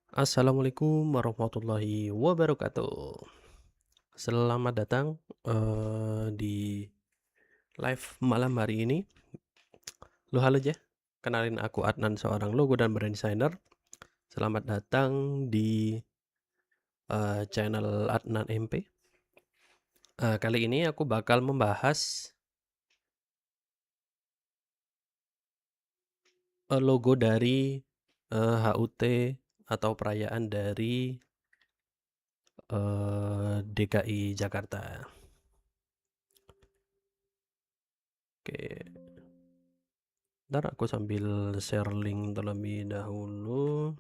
Assalamualaikum warahmatullahi wabarakatuh. Selamat datang di live malam hari ini. Halo aja, kenalin aku Adnan, seorang logo dan brand designer. Selamat datang di channel Adnan MP. Kali ini aku bakal membahas logo dari HUT atau perayaan dari DKI Jakarta. Oke, ntar aku sambil share link terlebih dahulu.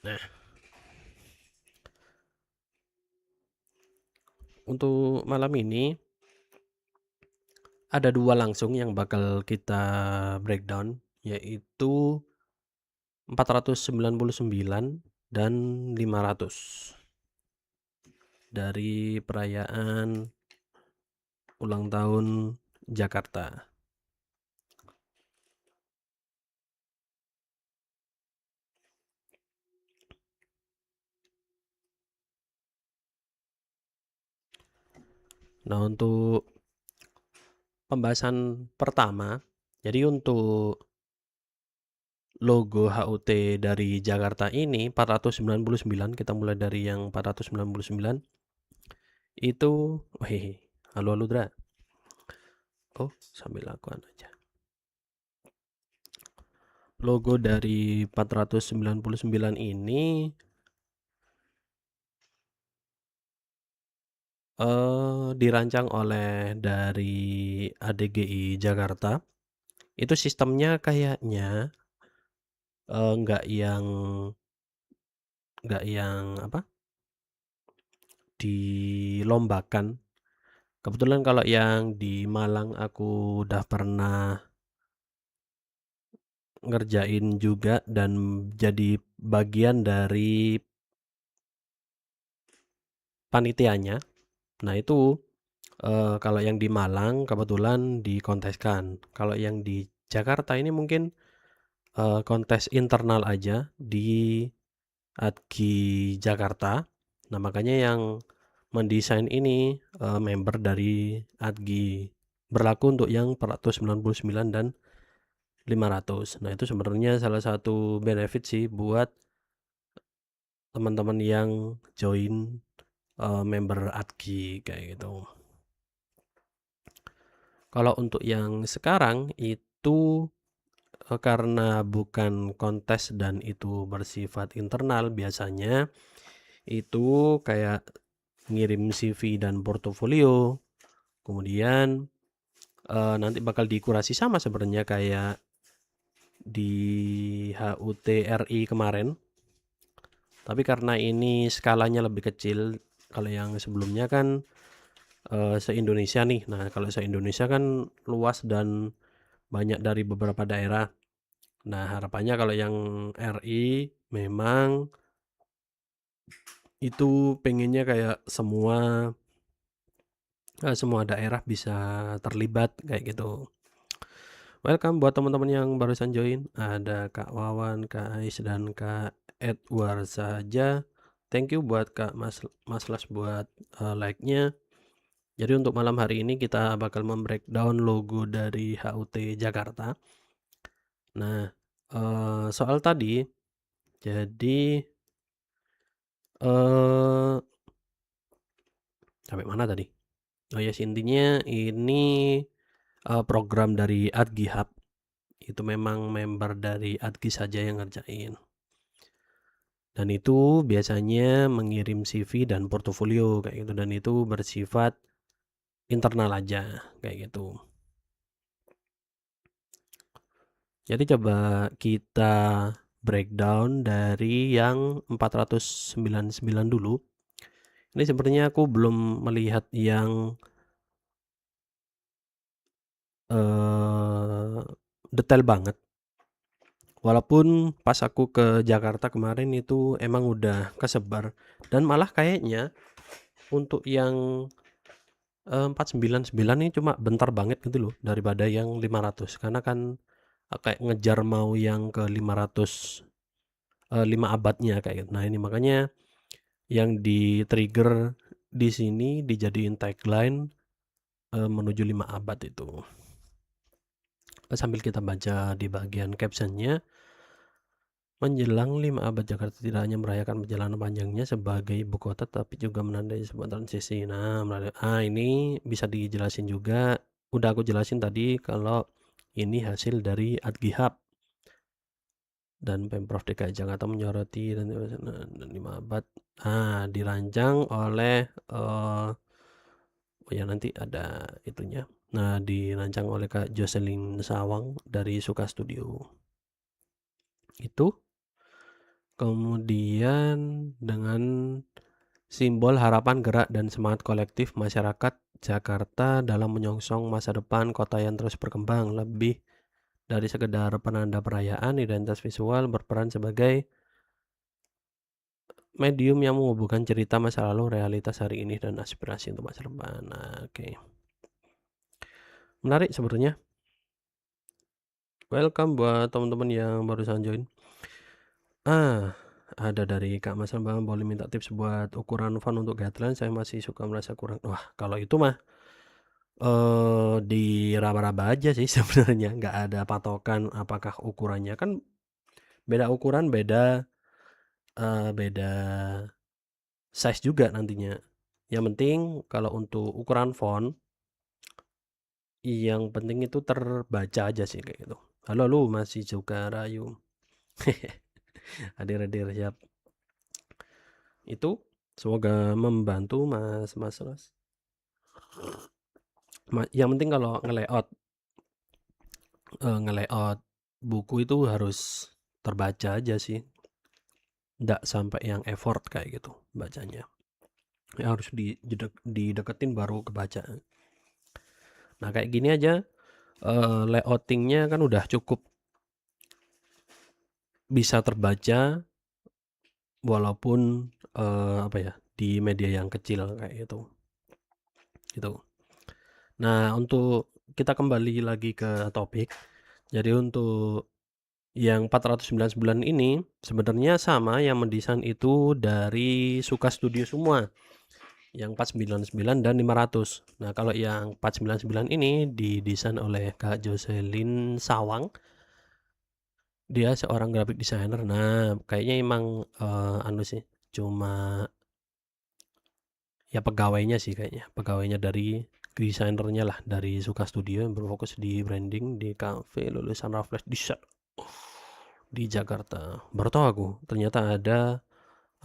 Nah, untuk malam ini ada dua langsung yang bakal kita breakdown, yaitu 499 dan 500 dari perayaan ulang tahun Jakarta. Nah, untuk pembahasan pertama, jadi untuk logo HUT dari Jakarta ini 499, kita mulai dari yang 499 itu, halo Dra. Oh, sambil lakukan aja. Logo dari 499 ini dirancang oleh dari ADGI Jakarta. Itu sistemnya kayaknya nggak yang apa, dilombakan. Kebetulan kalau yang di Malang aku udah pernah ngerjain juga dan jadi bagian dari panitianya. Nah itu kalau yang di Malang kebetulan dikonteskan. Kalau yang di Jakarta ini mungkin kontes internal aja di ADGI Jakarta. Nah, makanya yang mendesain ini member dari ADGI. Berlaku untuk yang 499 dan 500. Nah, itu sebenarnya salah satu benefit sih buat teman-teman yang join member ADGI kayak gitu. Kalau untuk yang sekarang itu karena bukan kontes dan itu bersifat internal, biasanya itu kayak ngirim CV dan portofolio, kemudian nanti bakal dikurasi sama sebenarnya kayak di HUT RI kemarin, tapi karena ini skalanya lebih kecil. Kalau yang sebelumnya kan se-Indonesia nih. Nah, kalau se-Indonesia kan luas dan banyak dari beberapa daerah. Nah, harapannya kalau yang RI memang itu pengennya kayak semua daerah bisa terlibat kayak gitu. Welcome buat teman-teman yang barusan join. Ada Kak Wawan, Kak Ais, dan Kak Edward saja. Thank you buat Kak Mas Las buat like-nya. Jadi untuk malam hari ini kita bakal membreakdown logo dari HUT Jakarta. Nah, soal tadi, jadi sampai mana tadi? Oh ya, intinya ini program dari ADGI Hub. Itu memang member dari ADGI saja yang ngerjain. Dan itu biasanya mengirim CV dan portofolio kayak gitu, dan itu bersifat internal aja kayak gitu. Jadi coba kita breakdown dari yang 499 dulu. Ini sebenarnya aku belum melihat yang detail banget. Walaupun pas aku ke Jakarta kemarin itu emang udah kesebar, dan malah kayaknya untuk yang 499 ini cuma bentar banget gitu loh daripada yang 500 karena kan, kayak ngejar mau yang ke 500, 5 abadnya kayak gitu. Nah ini makanya yang di-trigger di sini dijadiin tagline, menuju 5 abad itu. Sambil kita baca di bagian caption-nya, menjelang 5 abad Jakarta tidak hanya merayakan perjalanan panjangnya sebagai ibu kota, tapi juga menandai sebuah transisi. Nah, ini bisa dijelasin juga, udah aku jelasin tadi kalau ini hasil dari Adgihab dan Pemprov DKI Jakarta menyoroti dan 5 abad. Dirancang oleh, ya nanti ada itunya. Nah, dirancang oleh Kak Jocelyn Sawang dari Suka Studio. Itu. Kemudian dengan simbol harapan gerak dan semangat kolektif masyarakat Jakarta dalam menyongsong masa depan kota yang terus berkembang, lebih dari sekedar penanda perayaan, identitas visual berperan sebagai medium yang menghubungkan cerita masa lalu, realitas hari ini, dan aspirasi untuk masa depan. Nah, oke. Menarik sebenarnya. Welcome buat teman-teman yang barusan join. Ada dari Kak Mas Bang, boleh minta tips buat ukuran font untuk guideline, saya masih suka merasa kurang. Wah, kalau itu mah diraba-raba aja sih sebenarnya, nggak ada patokan apakah ukurannya, kan beda ukuran, beda beda size juga nantinya. Yang penting kalau untuk ukuran font, yang penting itu terbaca aja sih kayak gitu. Halo lu masih suka rayu. Hadir siap. Itu semoga membantu Mas. Yang penting kalau nge-layout buku itu harus terbaca aja sih. Nggak sampai yang effort kayak gitu bacanya. Ya harus dideketin baru kebaca. Nah, kayak gini aja layoutingnya kan udah cukup bisa terbaca walaupun di media yang kecil kayak gitu. Gitu. Nah, untuk kita kembali lagi ke topik. Jadi untuk yang 499 ini sebenarnya sama, yang mendesain itu dari Suka Studio semua. Yang 499 dan 500. Nah, kalau yang 499 ini didesain oleh Kak Jocelyn Sawang. Dia seorang graphic designer. Nah, kayaknya emang anu sih, cuma ya pegawainya sih kayaknya. Pegawainya dari desainernya lah dari Suka Studio yang berfokus di branding di cafe lulusan Raffles Design di Jakarta. Baru tahu aku, ternyata ada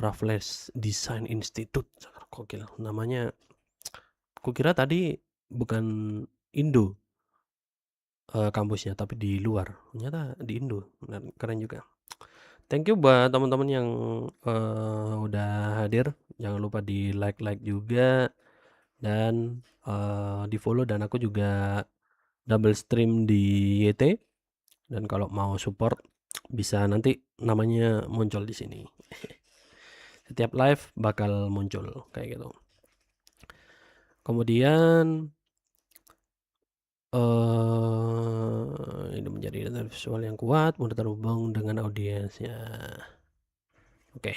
Raffles Design Institute. Gokil namanya. Kukira tadi bukan Indo kampusnya, tapi di luar. Ternyata di Indo. Keren juga. Thank you buat teman-teman yang udah hadir. Jangan lupa di like juga dan di follow, dan aku juga double stream di YT. Dan kalau mau support bisa nanti namanya muncul di sini. Setiap live bakal muncul kayak gitu. Kemudian ini menjadi data visual yang kuat, mudah terhubung dengan audiensnya. Oke.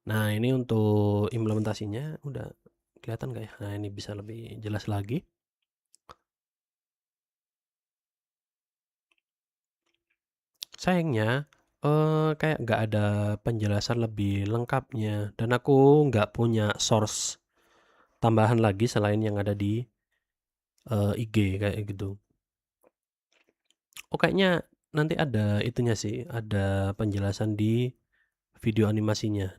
Nah, ini untuk implementasinya udah kelihatan nggak ya? Nah, ini bisa lebih jelas lagi. Sayangnya kayak nggak ada penjelasan lebih lengkapnya, dan aku nggak punya source tambahan lagi selain yang ada di IG kayak gitu. Kayaknya nanti ada itunya sih, ada penjelasan di video animasinya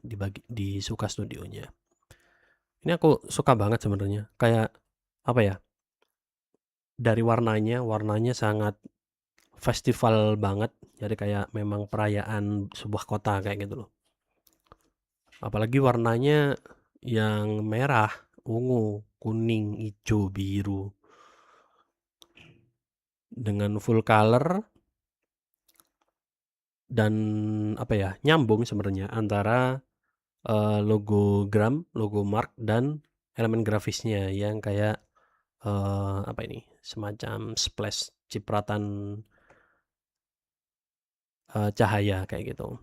di Suka Studionya. Ini aku suka banget sebenarnya. Kayak apa ya? Dari warnanya sangat festival banget. Jadi kayak memang perayaan sebuah kota kayak gitu loh. Apalagi warnanya yang merah, ungu, kuning, hijau, biru. Dengan full color dan nyambung sebenarnya antara logo Gram, logo Mark, dan elemen grafisnya yang kayak, apa ini, semacam splash cipratan, cahaya kayak gitu.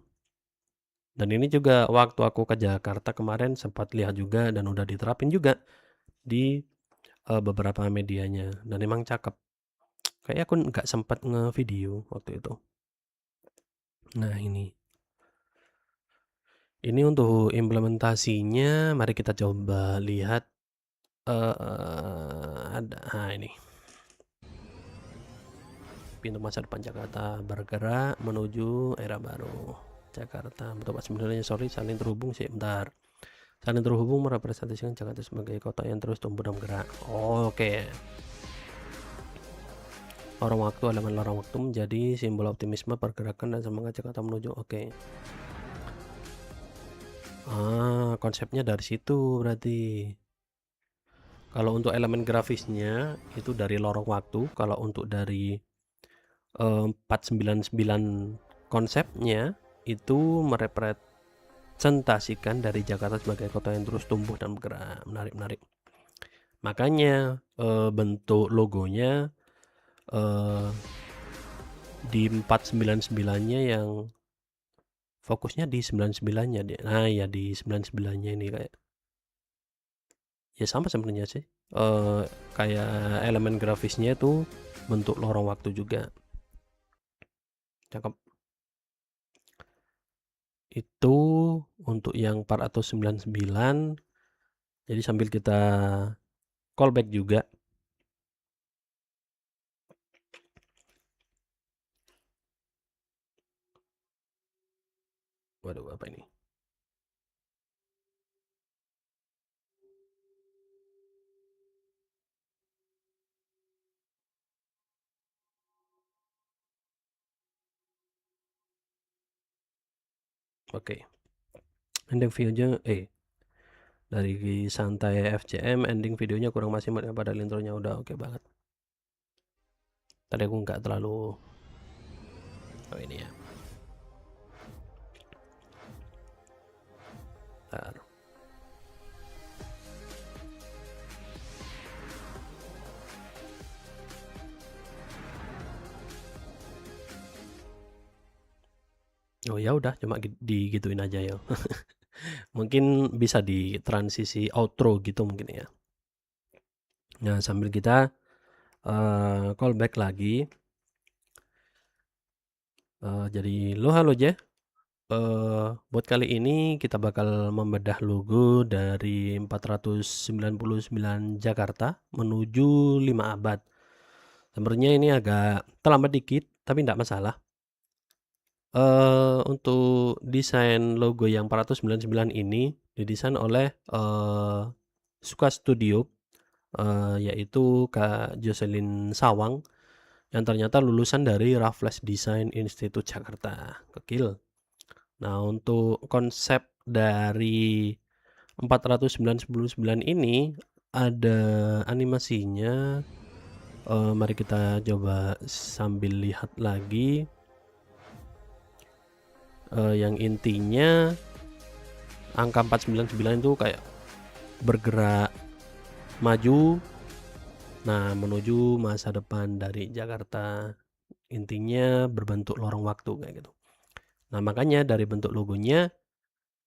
Dan ini juga waktu aku ke Jakarta kemarin sempat lihat juga dan udah diterapin juga di, beberapa medianya dan emang cakep. Kayaknya aku nggak sempat ngevideo waktu itu. Nah ini untuk implementasinya mari kita coba lihat, ini. Pintu masa depan Jakarta bergerak menuju era baru. Jakarta, betul Pak, sebenarnya saling terhubung sih, bentar. Saling terhubung merepresentasikan Jakarta sebagai kota yang terus tumbuh dan bergerak. Oke. Elemen lorong waktu menjadi simbol optimisme, pergerakan dan semangat Jakarta menuju. Oke. Konsepnya dari situ berarti. Kalau untuk elemen grafisnya itu dari lorong waktu, kalau untuk dari 499 konsepnya itu merepresentasikan dari Jakarta sebagai kota yang terus tumbuh dan bergerak. Menarik. Makanya bentuk logonya di 499-nya yang fokusnya di 99-nya dia. Nah, ya di 99-nya ini kayak ya sama sebenarnya sih. Kayak elemen grafisnya itu bentuk lorong waktu juga. Cakep. Itu untuk yang 499. Jadi sambil kita callback juga. Waduh, apa ini? Oke. Ending videonya dari santai FCM ending videonya kurang maksimal padahal intronya udah oke banget. Tadi aku nggak terlalu ini ya. Bentar. Oh ya udah cuma digituin aja ya. Mungkin bisa di transisi outro gitu mungkin ya. Nah, sambil kita callback lagi. Jadi halo aja. Buat kali ini kita bakal membedah logo dari 499 Jakarta menuju 5 abad. Sebenarnya ini agak terlambat dikit, tapi enggak masalah. Untuk desain logo yang 499 ini didesain oleh Suka Studio, yaitu Kak Jocelyn Sawang yang ternyata lulusan dari Raffles Design Institute Jakarta. Gokil. Nah, untuk konsep dari 499 ini ada animasinya. Mari kita coba sambil lihat lagi. Yang intinya angka 499 itu kayak bergerak maju, nah menuju masa depan dari Jakarta. Intinya berbentuk lorong waktu kayak gitu. Nah, makanya dari bentuk logonya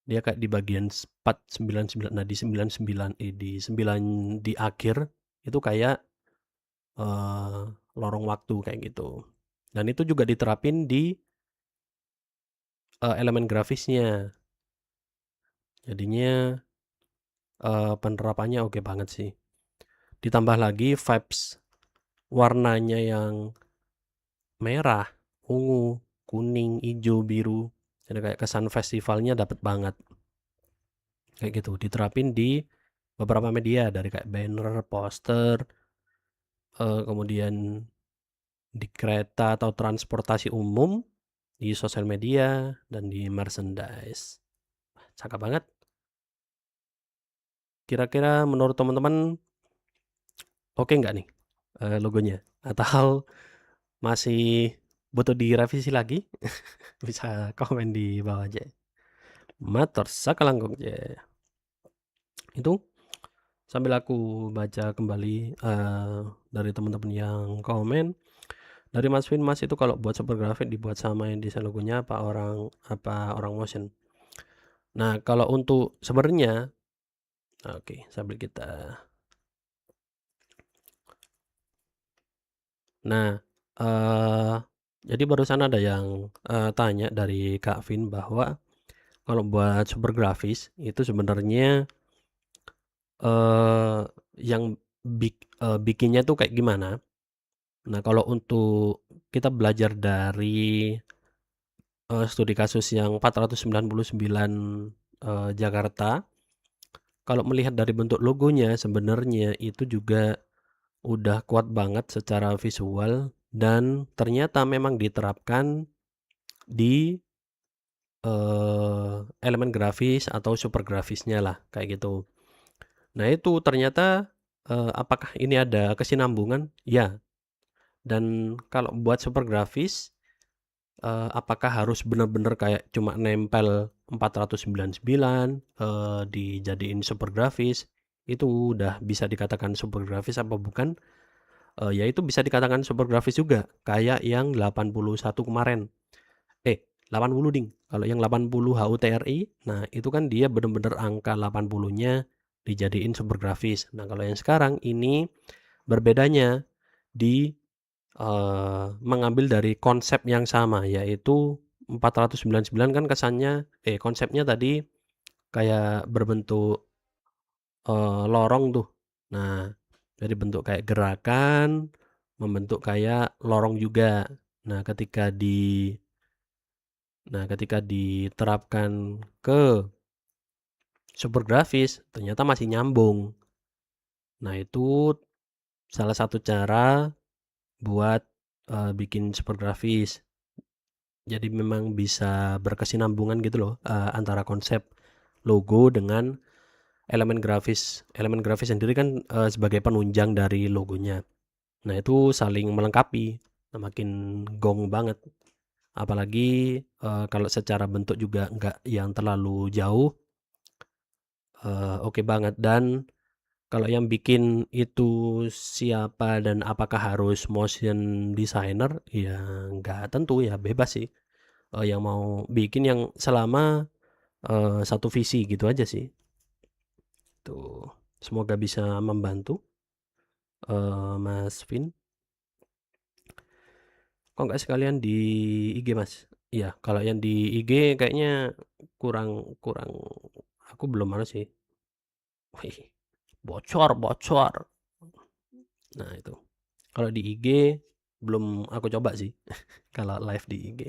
dia kayak di bagian 499. Nah, di 99 di 9 di akhir itu kayak lorong waktu kayak gitu. Dan itu juga diterapin di elemen grafisnya. Jadinya penerapannya oke banget sih. Ditambah lagi vibes warnanya yang merah, ungu, kuning, hijau, biru. Jadi kayak kesan festivalnya dapet banget. Kayak gitu, diterapin di beberapa media dari kayak banner, poster, kemudian di kereta atau transportasi umum, di sosial media, dan di merchandise. Cakep banget. Kira-kira menurut teman-teman oke nggak nih logonya? Atau masih butuh direvisi lagi? Bisa komen di bawah aja. Matur sakalangkung. Itu sambil aku baca kembali, dari teman-teman yang komen. Dari Mas Mas itu kalau buat super grafik dibuat sama yang desain logonya apa orang motion? Nah, kalau untuk sebenarnya oke, sambil kita nah, eee, jadi barusan ada yang, tanya dari Kak Vin bahwa kalau buat super grafis itu sebenarnya, eee, yang bikinnya tuh kayak gimana? Nah, kalau untuk kita belajar dari, studi kasus yang 499, Jakarta, kalau melihat dari bentuk logonya sebenarnya itu juga udah kuat banget secara visual dan ternyata memang diterapkan di, elemen grafis atau super grafisnya lah, kayak gitu. Nah itu ternyata, apakah ini ada kesinambungan? Ya, dan kalau buat super grafis, apakah harus benar-benar kayak cuma nempel 499, dijadiin super grafis, itu udah bisa dikatakan super grafis apa bukan? Ya itu bisa dikatakan super grafis juga, kayak yang 81 kemarin. 80 ding, kalau yang 80 HUTRI, nah itu kan dia bener-bener angka 80-nya dijadiin super grafis. Nah kalau yang sekarang ini berbedanya di, mengambil dari konsep yang sama, yaitu 499 kan kesannya konsepnya tadi kayak berbentuk, lorong tuh. Nah, dari bentuk kayak gerakan, membentuk kayak lorong juga. Nah ketika diterapkan ke super grafis, ternyata masih nyambung. Nah, itu salah satu cara buat, bikin super grafis. Jadi memang bisa berkesinambungan gitu loh, antara konsep logo dengan elemen grafis. Elemen grafis sendiri kan, sebagai penunjang dari logonya. Nah, itu saling melengkapi. Nah, makin gong banget. Apalagi, kalau secara bentuk juga nggak yang terlalu jauh, oke banget. Dan kalau yang bikin itu siapa dan apakah harus motion designer, ya nggak tentu ya, bebas sih, yang mau bikin yang selama, satu visi gitu aja sih. Tuh, semoga bisa membantu, Mas Vin. Kok nggak sekalian di IG, Mas? Iya, kalau yang di IG kayaknya kurang kurang aku belum anu sih. Wih, bocor bocor. Nah itu, kalau di IG belum aku coba sih, kalau live di IG.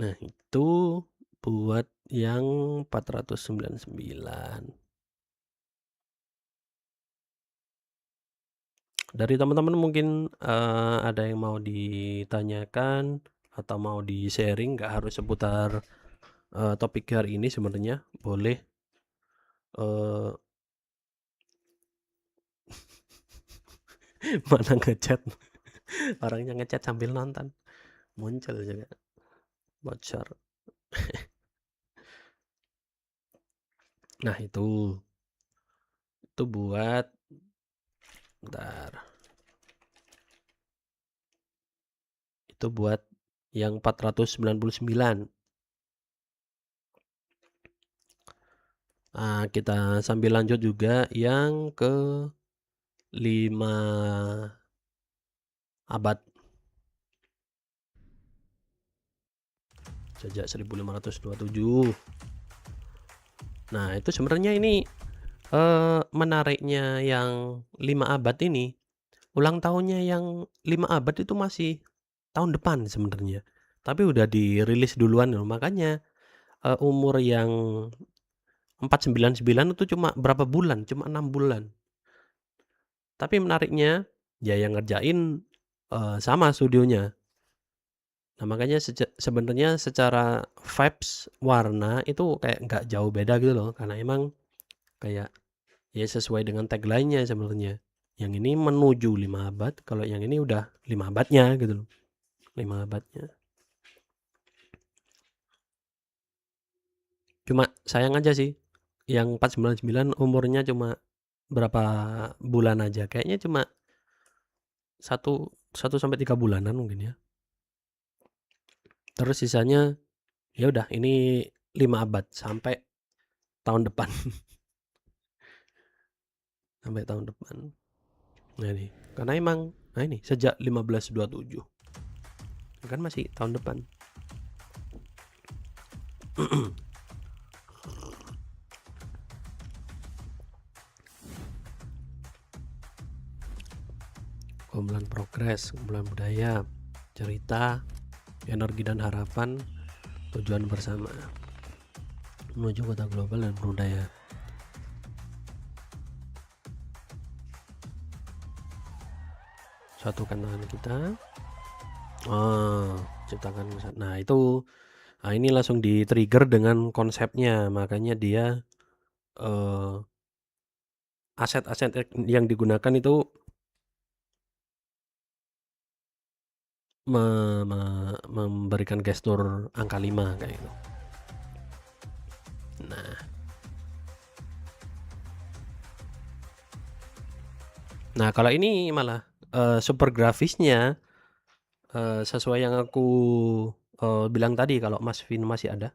Nah itu buat yang 499. Dari teman-teman mungkin, ada yang mau ditanyakan atau mau di-sharing, nggak harus seputar, topik hari ini sebenarnya, boleh, eee mana ngechat, orangnya ngechat sambil nonton, muncul juga, bocor. Nah itu buat bentar, itu buat yang 499. Nah, kita sambil lanjut juga yang ke 5 abad sejak 1527. Nah, itu sebenarnya ini, menariknya yang 5 abad ini, ulang tahunnya yang 5 abad itu masih tahun depan sebenarnya. Tapi udah dirilis duluan loh, makanya, umur yang 499 itu cuma berapa bulan, cuma 6 bulan. Tapi menariknya, ya yang ngerjain, sama studionya. Nah, makanya sebenarnya secara vibes warna itu kayak nggak jauh beda gitu loh, karena emang kayak ya sesuai dengan tagline-nya sebenarnya. Yang ini menuju 5 abad, kalau yang ini udah 5 abadnya gitu loh. 5 abadnya. Cuma sayang aja sih, Yang 499 umurnya cuma berapa bulan aja, kayaknya cuma 1 sampai 3 bulanan mungkin ya. Terus sisanya ya udah ini 5 abad sampai tahun depan, sampai tahun depan. Nah ini, karena emang nah ini sejak 1527 kan masih tahun depan. Kumpulan progres, kumpulan budaya, cerita, energi dan harapan, tujuan bersama menuju kota global dan budaya. Satukan tangan kita. Ciptakan. Nah itu, nah ini langsung di-trigger dengan konsepnya, makanya dia aset-aset yang digunakan itu memberikan gestur angka 5 kayak gitu. Nah kalau ini malah super grafisnya sesuai yang aku bilang tadi kalau Mas Vin masih ada.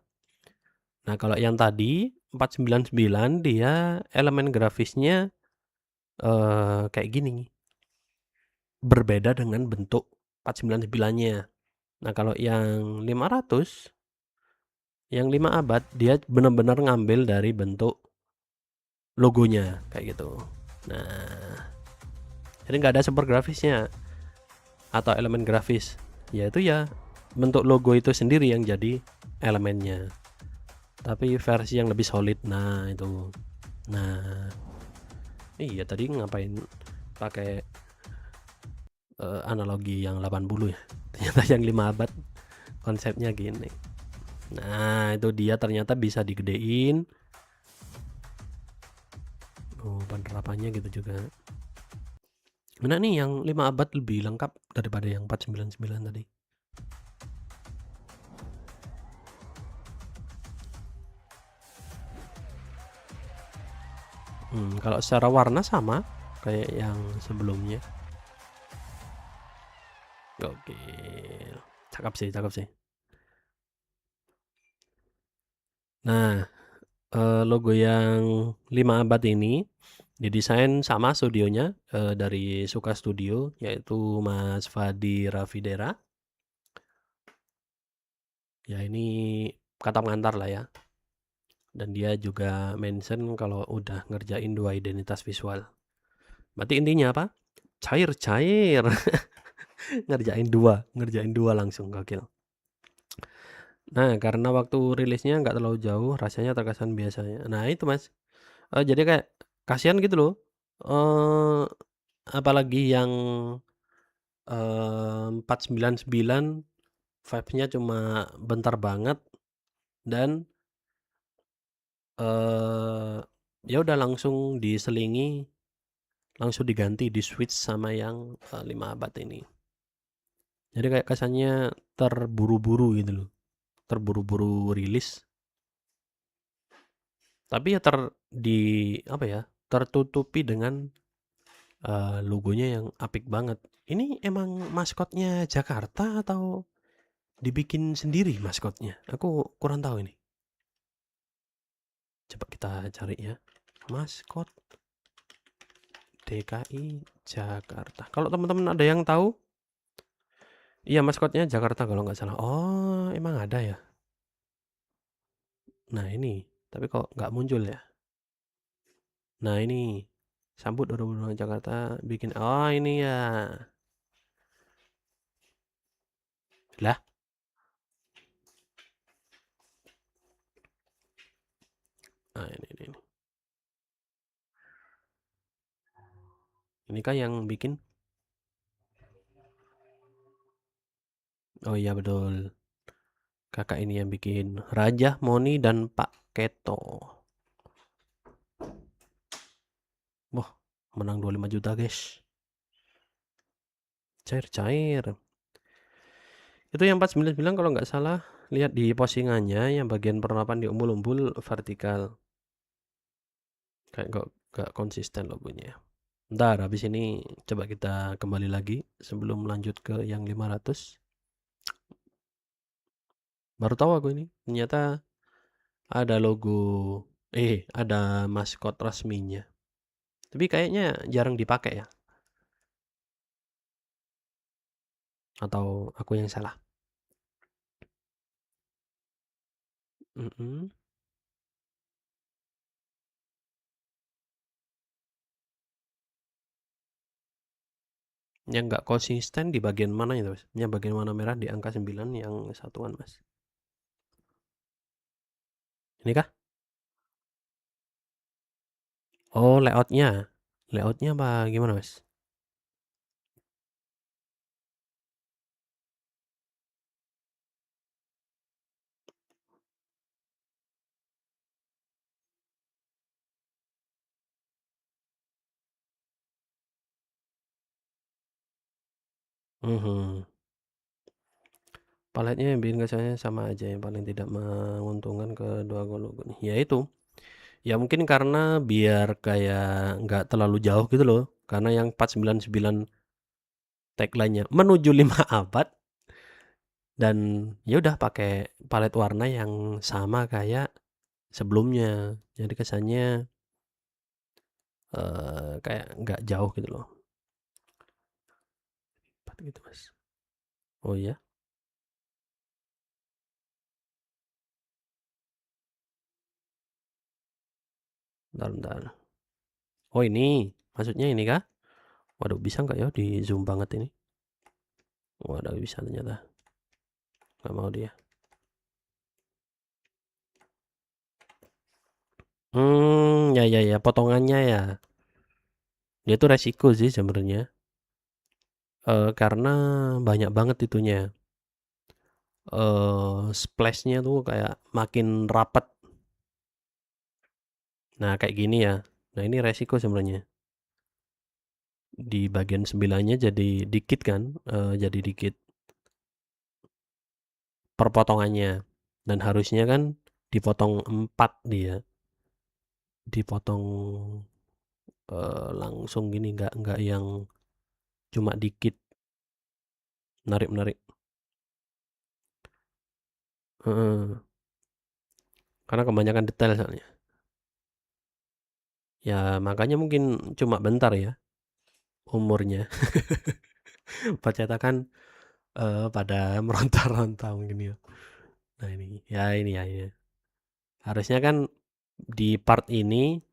Nah kalau yang tadi 499 dia elemen grafisnya kayak gini, berbeda dengan bentuk 499-nya. Nah kalau yang 500, yang 5 abad dia benar-benar ngambil dari bentuk logonya kayak gitu. Nah jadi nggak ada super grafisnya atau elemen grafis, yaitu ya bentuk logo itu sendiri yang jadi elemennya, tapi versi yang lebih solid. Nah itu, nah iya tadi ngapain pakai analogi yang 80 ya, ternyata yang 5 abad konsepnya gini. Nah itu dia ternyata bisa digedein. Penerapannya gitu juga. Mana nih yang 5 abad lebih lengkap daripada yang 499 tadi. Kalau secara warna sama kayak yang sebelumnya. Oke, cakep sih, cakep sih. Nah, logo yang 5 abad ini didesain sama studionya dari Suka Studio, yaitu Mas Fadi Rafidera. Ya ini kata pengantar lah ya. Dan dia juga mention kalau udah ngerjain 2 identitas visual. Berarti intinya apa? Cair-cair. ngerjain dua langsung, gokil. Nah, karena waktu rilisnya nggak terlalu jauh, rasanya terkesan biasanya. Nah itu Mas, jadi kayak kasihan gitu loh. Apalagi yang 499 vibes-nya cuma bentar banget dan ya udah langsung diselingi, langsung diganti, di-switch sama yang 5 abad ini. Jadi kayak kesannya terburu-buru gitu loh. Terburu-buru rilis. Tapi ya apa ya? Tertutupi dengan logonya yang apik banget. Ini emang maskotnya Jakarta atau dibikin sendiri maskotnya? Aku kurang tahu ini. Coba kita cari ya. Maskot DKI Jakarta. Kalau teman-teman ada yang tahu, iya maskotnya Jakarta kalau nggak salah. Oh, emang ada ya? Nah ini, tapi kok nggak muncul ya? Nah ini, sambut 2022 Jakarta bikin, oh ini ya. Lah, nah ini. Ini kah yang bikin? Oh iya betul. Kakak ini yang bikin. Raja, Moni, dan Pak Keto. Wah, menang 25 juta guys. Cair-cair. Itu yang 499 kalau nggak salah. Lihat di postingannya yang bagian perlengkapan di umbul-umbul vertikal. Kayak nggak konsisten logonya. Ntar habis ini coba kita kembali lagi sebelum lanjut ke yang 500. Baru tahu aku ini, ternyata ada logo, ada maskot resminya. Tapi kayaknya jarang dipakai ya, atau aku yang salah? Mhm. Yang nggak konsisten di bagian mana itu, Mas? Yang bagian warna merah di angka 9 yang satuan, Mas? Ini kah? Oh, layoutnya. Layoutnya apa gimana, Mas? Mhm. Paletnya yang bikin kesannya sama aja, yang paling tidak menguntungkan kedua logo nih. Ya itu, ya mungkin karena biar kayak nggak terlalu jauh gitu loh. Karena yang 499 tagline-nya menuju 5 abad dan ya udah pakai palet warna yang sama kayak sebelumnya. Jadi kesannya kayak nggak jauh gitu loh. Gitu, Mas. Oh iya, bentar. Oh ini, maksudnya ini kah? Waduh, bisa nggak ya di zoom banget ini? Waduh, bisa ternyata. Nggak mau dia. Ya, potongannya ya. Dia itu resiko sih sebenarnya. Karena banyak banget itunya. Splash-nya tuh kayak makin rapat. Nah, kayak gini ya. Nah, ini resiko sebenarnya. Di bagian sebelahnya jadi dikit kan, jadi dikit perpotongannya. Dan harusnya kan dipotong 4 dia. Dipotong langsung gini, nggak yang cuma dikit narik-narik. Heeh. Karena kebanyakan detail soalnya. Ya makanya mungkin cuma bentar ya umurnya. Percetakan pada meronta-ronta mungkin ya. Nah ini ya. Harusnya kan di part ini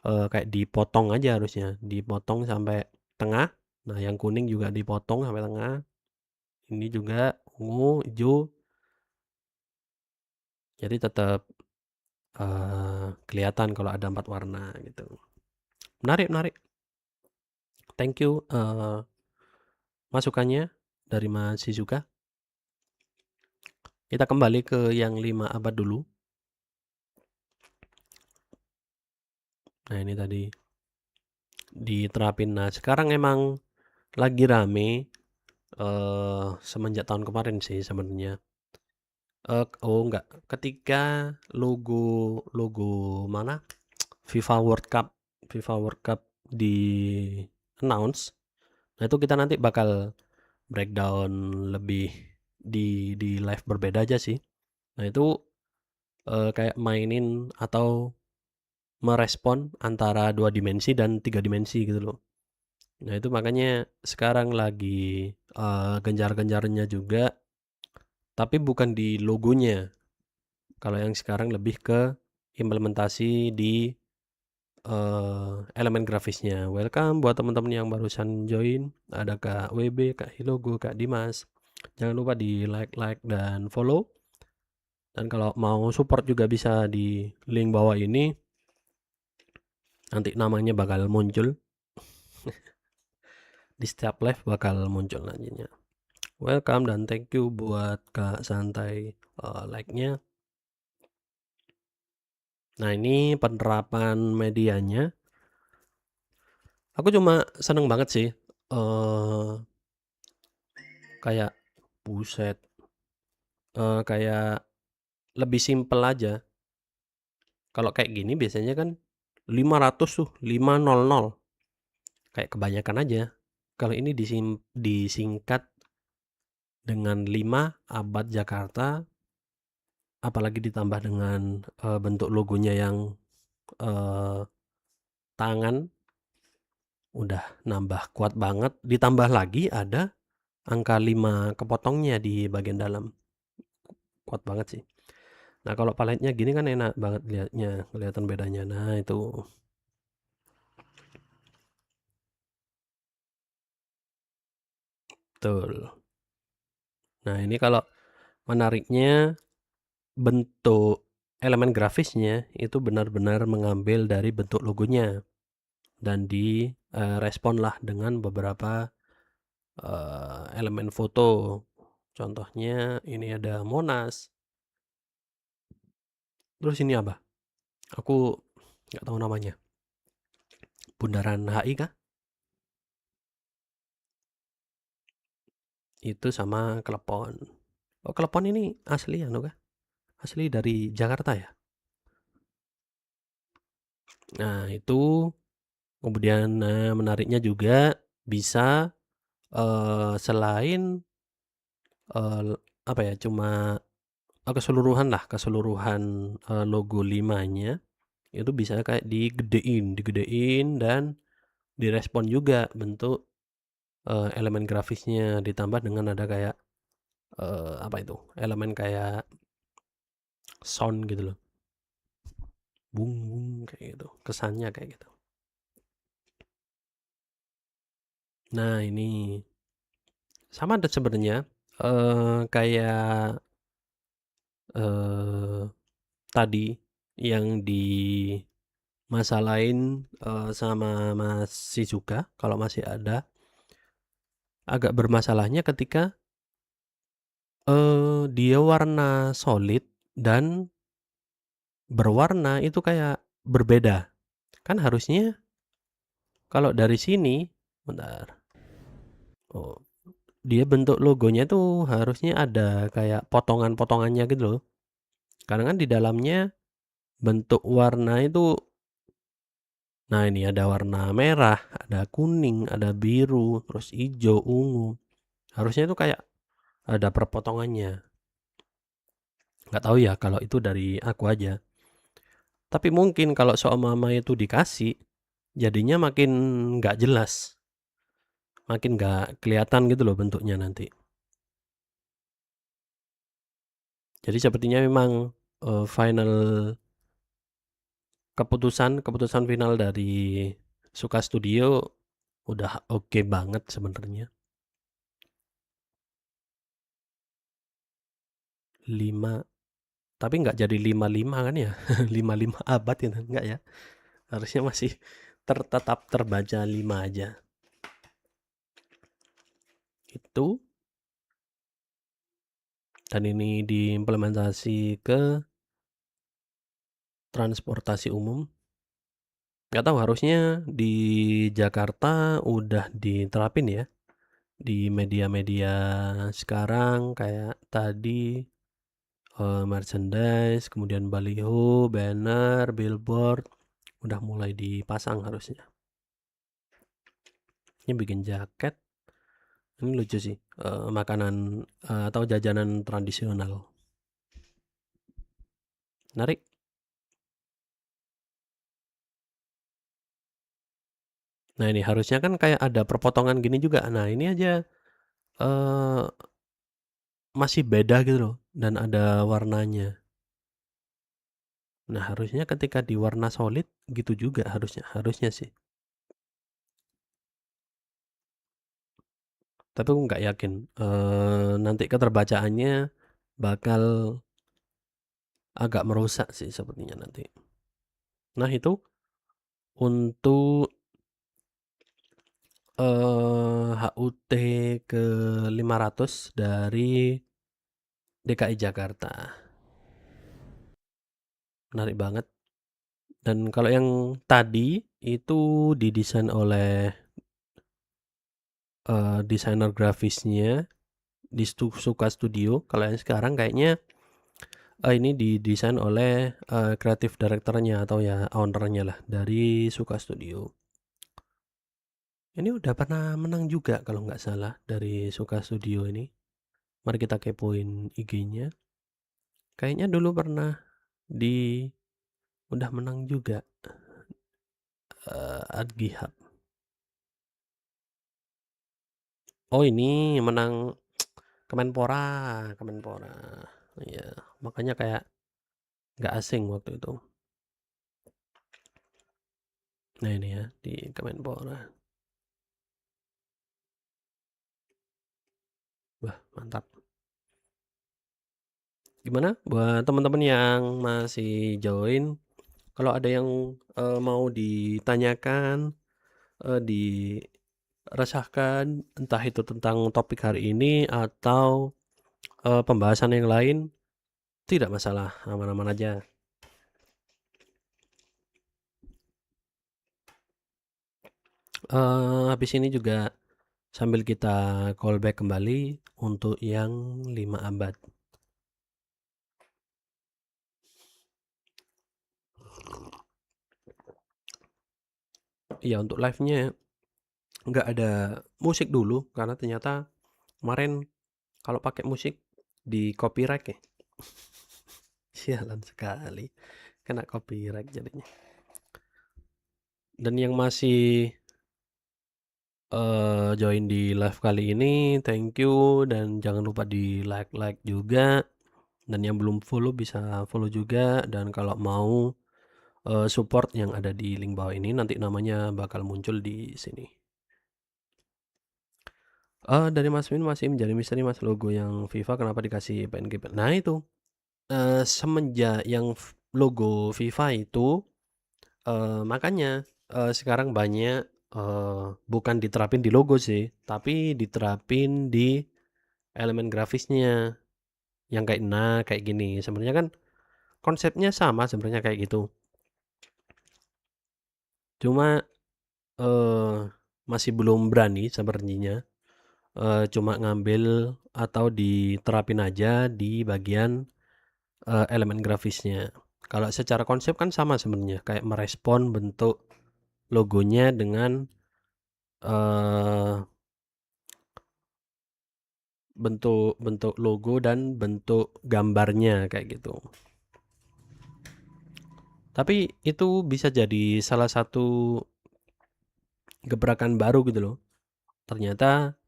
kayak dipotong aja harusnya, dipotong sampai tengah. Nah yang kuning juga dipotong sampai tengah. Ini juga ungu, hijau. Jadi tetap kelihatan kalau ada 4 warna gitu. Menarik menarik. Thank you masukannya dari Mas Shizuka. Kita kembali ke yang 5 abad dulu. Nah ini tadi diterapin. Nah sekarang emang lagi rame semenjak tahun kemarin sih sebenarnya. Oh enggak, ketika logo logo mana? FIFA World Cup FIFA World Cup di-announce, nah itu kita nanti bakal breakdown lebih di live berbeda aja sih. Nah itu kayak mainin atau merespon antara 2 dimensi dan 3 dimensi gitu loh. Nah itu makanya sekarang lagi gencar-gencarnya juga, tapi bukan di logonya. Kalau yang sekarang lebih ke implementasi di elemen grafisnya. Welcome buat teman-teman yang barusan join. Ada Kak WB, Kak Hilogo, Kak Dimas. Jangan lupa di like dan follow. Dan kalau mau support juga bisa di link bawah ini. Nanti namanya bakal muncul. Di setiap live bakal muncul nantinya. Welcome dan thank you buat Kak Santai like-nya. Nah ini penerapan medianya. Aku cuma seneng banget sih. Kayak buset. Kayak lebih simpel aja. Kalau kayak gini biasanya kan 500 tuh, 500. Kayak kebanyakan aja. Kalau ini disingkat dengan 5 Abad Jakarta, apalagi ditambah dengan bentuk logonya yang tangan, udah nambah kuat banget. Ditambah lagi ada angka 5 kepotongnya di bagian dalam. Kuat banget sih. Nah, kalau paletnya gini kan enak banget lihatnya, kelihatan bedanya. Nah, itu. Betul. Nah, ini kalau menariknya bentuk elemen grafisnya itu benar-benar mengambil dari bentuk logonya dan respon lah dengan beberapa elemen foto. Contohnya ini ada Monas. Terus ini apa? Aku nggak tahu namanya. Bundaran HI kah? Itu sama Klepon. Oh, Klepon ini asli anu kah? Asli dari Jakarta ya? Nah, itu kemudian menariknya juga bisa selain apa ya, cuma keseluruhan logo 5-nya itu bisa kayak digedein dan direspon juga bentuk elemen grafisnya, ditambah dengan ada kayak apa itu, elemen kayak sound gitu loh. Bung bung kayak gitu. Kesannya kayak gitu. Nah, ini sama ada sebenarnya kayak tadi yang dimasalahin sama Mas Shizuka, kalau masih ada, agak bermasalahnya ketika dia warna solid dan berwarna itu kayak berbeda. Kan harusnya kalau dari sini, bentar. Oh, dia bentuk logonya tuh harusnya ada kayak potongan-potongannya gitu loh. Karena kan di dalamnya bentuk warna itu, nah ini ada warna merah, ada kuning, ada biru, terus hijau, ungu. Harusnya itu kayak ada perpotongannya. Nggak tahu ya kalau itu dari aku aja. Tapi mungkin kalau seumpama itu dikasih, jadinya makin nggak jelas. Makin nggak kelihatan gitu loh bentuknya nanti. Jadi sepertinya memang final keputusan final dari Suka Studio udah oke banget sebenarnya. 5, tapi nggak jadi 55 kan ya? 55 abad ya, enggak ya? Harusnya masih tetap terbaca 5 aja. Itu. Dan ini diimplementasi ke transportasi umum. Nggak tahu, harusnya di Jakarta udah diterapin ya. Di media-media sekarang kayak tadi merchandise, kemudian baliho, banner, billboard udah mulai dipasang harusnya. Ini bikin jaket. Ini lucu sih, makanan atau jajanan tradisional. Menarik. Nah, ini harusnya kan kayak ada perpotongan gini juga. Nah, ini aja masih beda gitu loh dan ada warnanya. Nah, harusnya ketika di warna solid gitu juga harusnya sih. Tapi aku nggak yakin nanti keterbacaannya bakal agak merusak sih sepertinya nanti. Nah, itu untuk HUT ke 500 dari DKI Jakarta. Menarik banget. Dan kalau yang tadi itu didesain oleh desainer grafisnya di Suka Studio. Kalau yang sekarang kayaknya Ini didesain oleh, creative director-nya atau ya owner-nya lah dari Suka Studio. Ini udah pernah menang juga kalau nggak salah dari Suka Studio ini. Mari kita kepoin IG-nya. Kayaknya dulu pernah di udah menang juga, Adgihab. Oh ini menang Kemenpora. Iya, makanya kayak nggak asing waktu itu. Nah ini ya, di Kemenpora. Wah mantap. Gimana buat teman-teman yang masih join, kalau ada yang, mau ditanyakan, diresahkan, entah itu tentang topik hari ini atau, pembahasan yang lain, tidak masalah, aman-aman aja. Habis ini juga sambil kita callback kembali untuk yang 5 abad. Iya untuk live-nya nggak ada musik dulu karena ternyata kemarin kalau pakai musik di copyright ya. Sialan sekali, kena copyright jadinya. Dan yang masih, join di live kali ini, thank you dan jangan lupa di like-like juga. Dan yang belum follow bisa follow juga dan kalau mau, support yang ada di link bawah ini nanti namanya bakal muncul di sini. Dari Mas Min masih menjadi misteri Mas logo yang FIFA kenapa dikasih PNG. Nah itu, semenjak yang logo FIFA itu, makanya, sekarang banyak, bukan diterapin di logo sih, tapi diterapin di elemen grafisnya, yang kayak gini. Sebenarnya kan konsepnya sama sebenarnya kayak gitu. Cuma, eee, masih belum berani sepertinya, cuma ngambil atau diterapin aja di bagian, elemen grafisnya. Kalau secara konsep kan sama sebenarnya, kayak merespon bentuk logonya dengan, eee bentuk bentuk logo dan bentuk gambarnya kayak gitu. Tapi itu bisa jadi salah satu gebrakan baru gitu loh. Ternyata,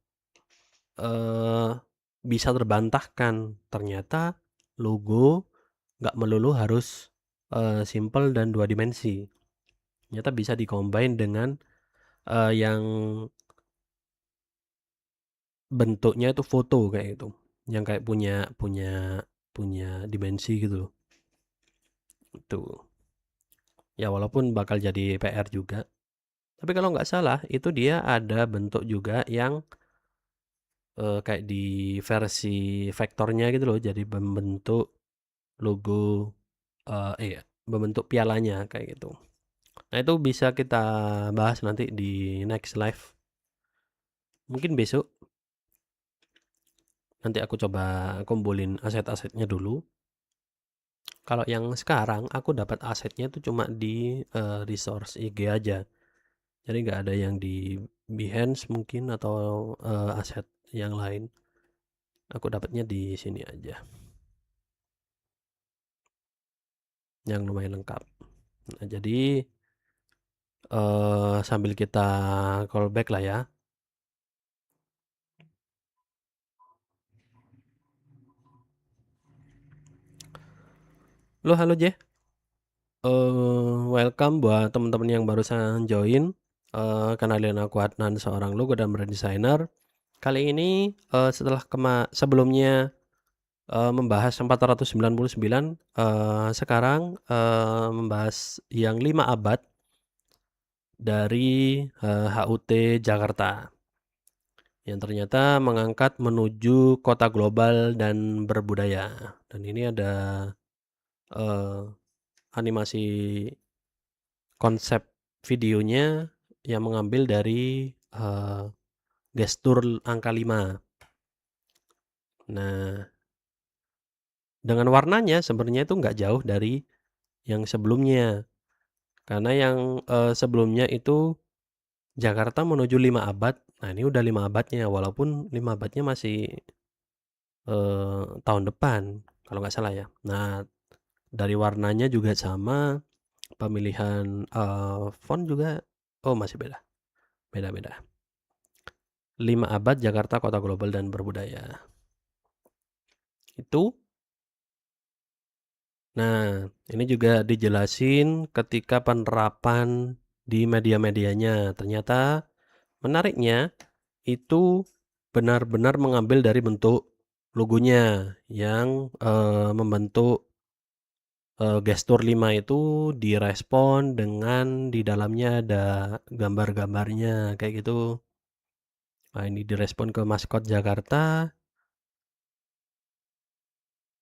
eee, bisa terbantahkan. Ternyata logo nggak melulu harus, simpel dan 2 dimensi. Ternyata bisa di-combine dengan, yang bentuknya itu foto kayak gitu. Yang kayak punya punya punya dimensi gitu loh. Itu. Ya walaupun bakal jadi PR juga. Tapi kalau nggak salah itu dia ada bentuk juga yang, kayak di versi vektornya gitu loh, jadi membentuk logo, iya, membentuk pialanya kayak gitu. Nah itu bisa kita bahas nanti di next live. Mungkin besok, nanti aku coba kumpulin aset-asetnya dulu. Kalau yang sekarang aku dapat asetnya itu cuma di, resource IG aja. Jadi nggak ada yang di Behance mungkin atau, aset yang lain. Aku dapatnya di sini aja, yang lumayan lengkap. Nah, jadi, sambil kita callback lah ya. Halo Jeh, welcome buat teman-teman yang barusan join. Kenalin aku Adnan, seorang logo dan brand designer. Kali ini, setelah sebelumnya, membahas 499, sekarang, membahas yang 5 abad dari, HUT Jakarta. Yang ternyata mengangkat menuju kota global dan berbudaya. Dan ini ada, animasi konsep videonya yang mengambil dari, gestur angka 5. Nah, dengan warnanya sebenarnya itu nggak jauh dari yang sebelumnya. Karena yang, sebelumnya itu Jakarta menuju 5 abad, nah ini udah 5 abadnya, walaupun 5 abadnya masih, tahun depan kalau nggak salah ya. Nah, dari warnanya juga sama, pemilihan, font juga masih beda, beda-beda. 5 abad Jakarta Kota Global dan Berbudaya. Itu. Nah, ini juga dijelasin ketika penerapan di media-medianya. Ternyata menariknya itu benar-benar mengambil dari bentuk logonya yang, membentuk, gestur 5 itu direspon dengan di dalamnya ada gambar-gambarnya kayak gitu. Nah, ini direspon ke maskot Jakarta.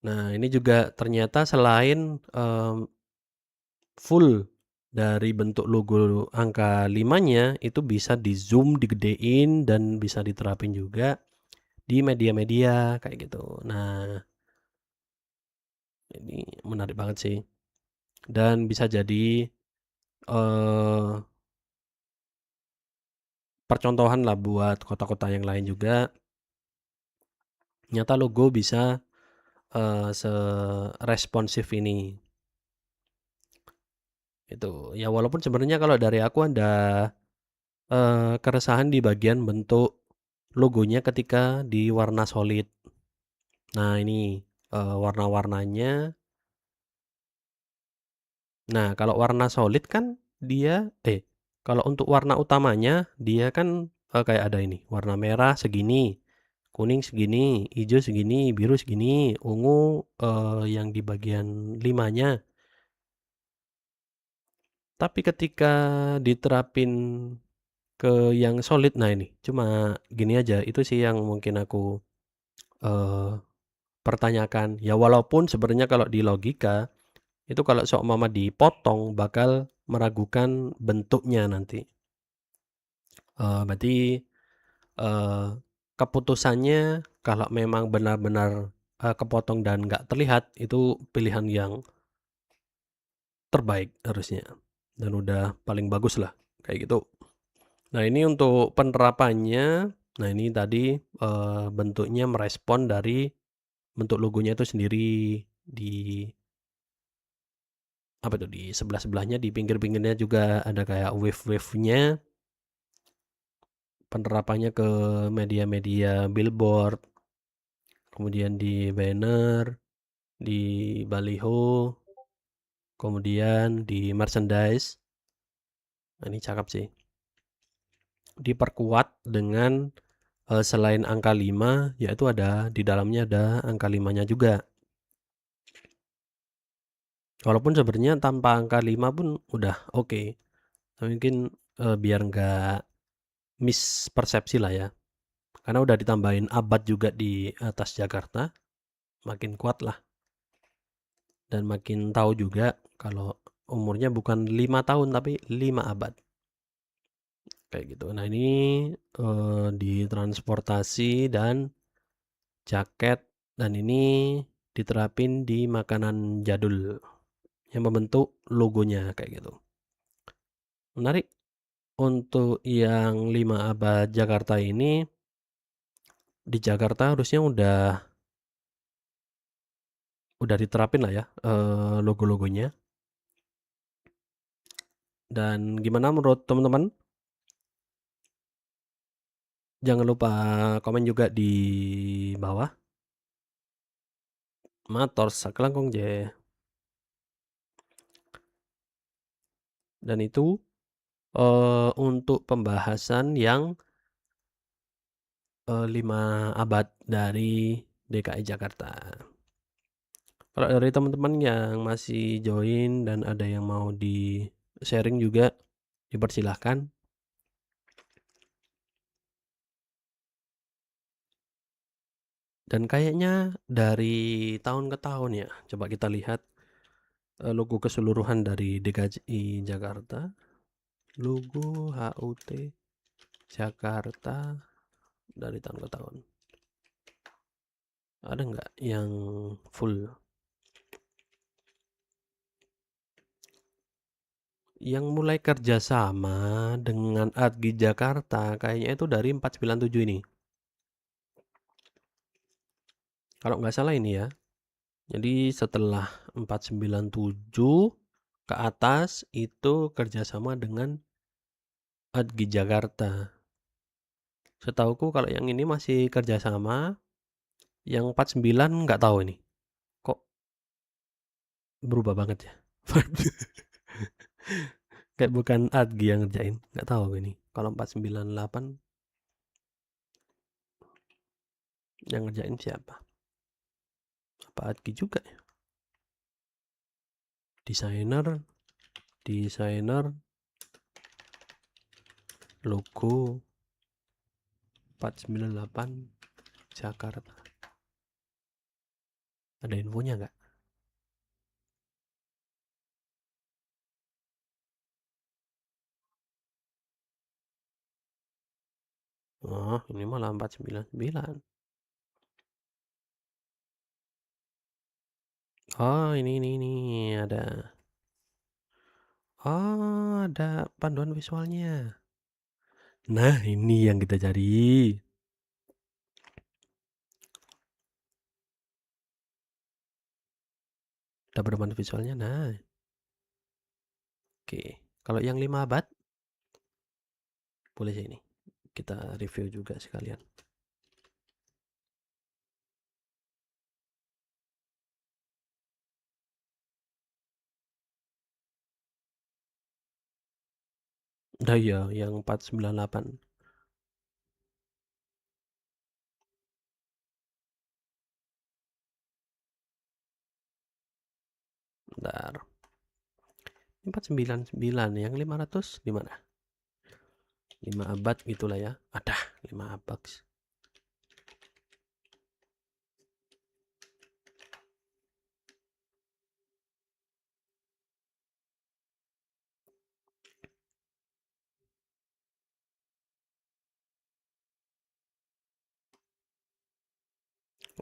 Nah, ini juga ternyata selain, full dari bentuk logo angka 5-nya itu bisa di-zoom, digedein, dan bisa diterapin juga di media-media kayak gitu. Nah, ini menarik banget sih. Dan bisa jadi eh percontohan lah buat kota-kota yang lain juga. Nyata logo bisa seresponsif ini. Itu ya walaupun sebenarnya kalau dari aku ada keresahan di bagian bentuk logonya ketika di warna solid. Nah, ini warna-warnanya. Nah, kalau warna solid kan dia kalau untuk warna utamanya dia kan kayak ada ini, warna merah segini, kuning segini, hijau segini, biru segini, ungu yang di bagian limanya. Tapi ketika diterapin ke yang solid, nah ini cuma gini aja, itu sih yang mungkin aku eh, pertanyakan. Ya walaupun sebenarnya kalau di logika itu kalau seumpama dipotong bakal meragukan bentuknya nanti. Berarti eh, keputusannya kalau memang benar-benar kepotong dan nggak terlihat itu pilihan yang terbaik harusnya dan udah paling bagus lah kayak gitu. Nah ini untuk penerapannya. Nah ini tadi bentuknya merespon dari bentuk logonya itu sendiri di apa itu di sebelah-sebelahnya di pinggir-pinggirnya juga ada kayak wave-wave-nya. Penerapannya ke media-media billboard, kemudian di banner, di baliho, kemudian di merchandise. Nah, ini cakep sih. Diperkuat dengan selain angka 5, yaitu ada di dalamnya ada angka 5-nya juga. Walaupun sebenarnya tanpa angka 5 pun udah oke. Mungkin biar nggak mispersepsi lah ya. Karena udah ditambahin abad juga di atas Jakarta, makin kuat lah. Dan makin tahu juga kalau umurnya bukan 5 tahun tapi 5 abad. Kayak gitu. Nah, ini di transportasi dan jaket dan ini diterapin di makanan jadul yang membentuk logonya kayak gitu. Menarik. Untuk yang 5 abad Jakarta ini di Jakarta harusnya udah diterapin lah ya logo-logonya. Dan gimana menurut teman-teman? Jangan lupa komen juga di bawah. Mator sakelangkong je. Dan itu untuk pembahasan yang 5 abad dari DKI Jakarta. Kalau dari teman-teman yang masih join dan ada yang mau di sharing juga dipersilahkan. Dan kayaknya dari tahun ke tahun ya, coba kita lihat logo keseluruhan dari DKI Jakarta. Logo HUT Jakarta dari tahun ke tahun. Ada nggak yang full? Yang mulai kerja sama dengan ADGI Jakarta kayaknya itu dari 497 ini. Kalau nggak salah ini ya. Jadi setelah 497 ke atas itu kerjasama dengan ADGI Jakarta. Setauku kalau yang ini masih kerjasama, yang 49 nggak tahu ini. Kok berubah banget ya? Kayak bukan ADGI yang ngerjain, nggak tahu ini. Kalau 498 yang ngerjain siapa? Apa ADGI juga ya? Desainer, logo 498 Jakarta. Ada infonya nggak? Oh, ini malah 499. Oh, ini ada. Oh, ada panduan visualnya. Nah, ini yang kita cari. Ada panduan visualnya. Nah, oke. Kalau yang 5 abad, boleh sini. Kita review juga sekalian. Nah iya, yang 498. Bentar. 499, yang 500 di mana? 5 abad gitulah ya. Ada 5 abad.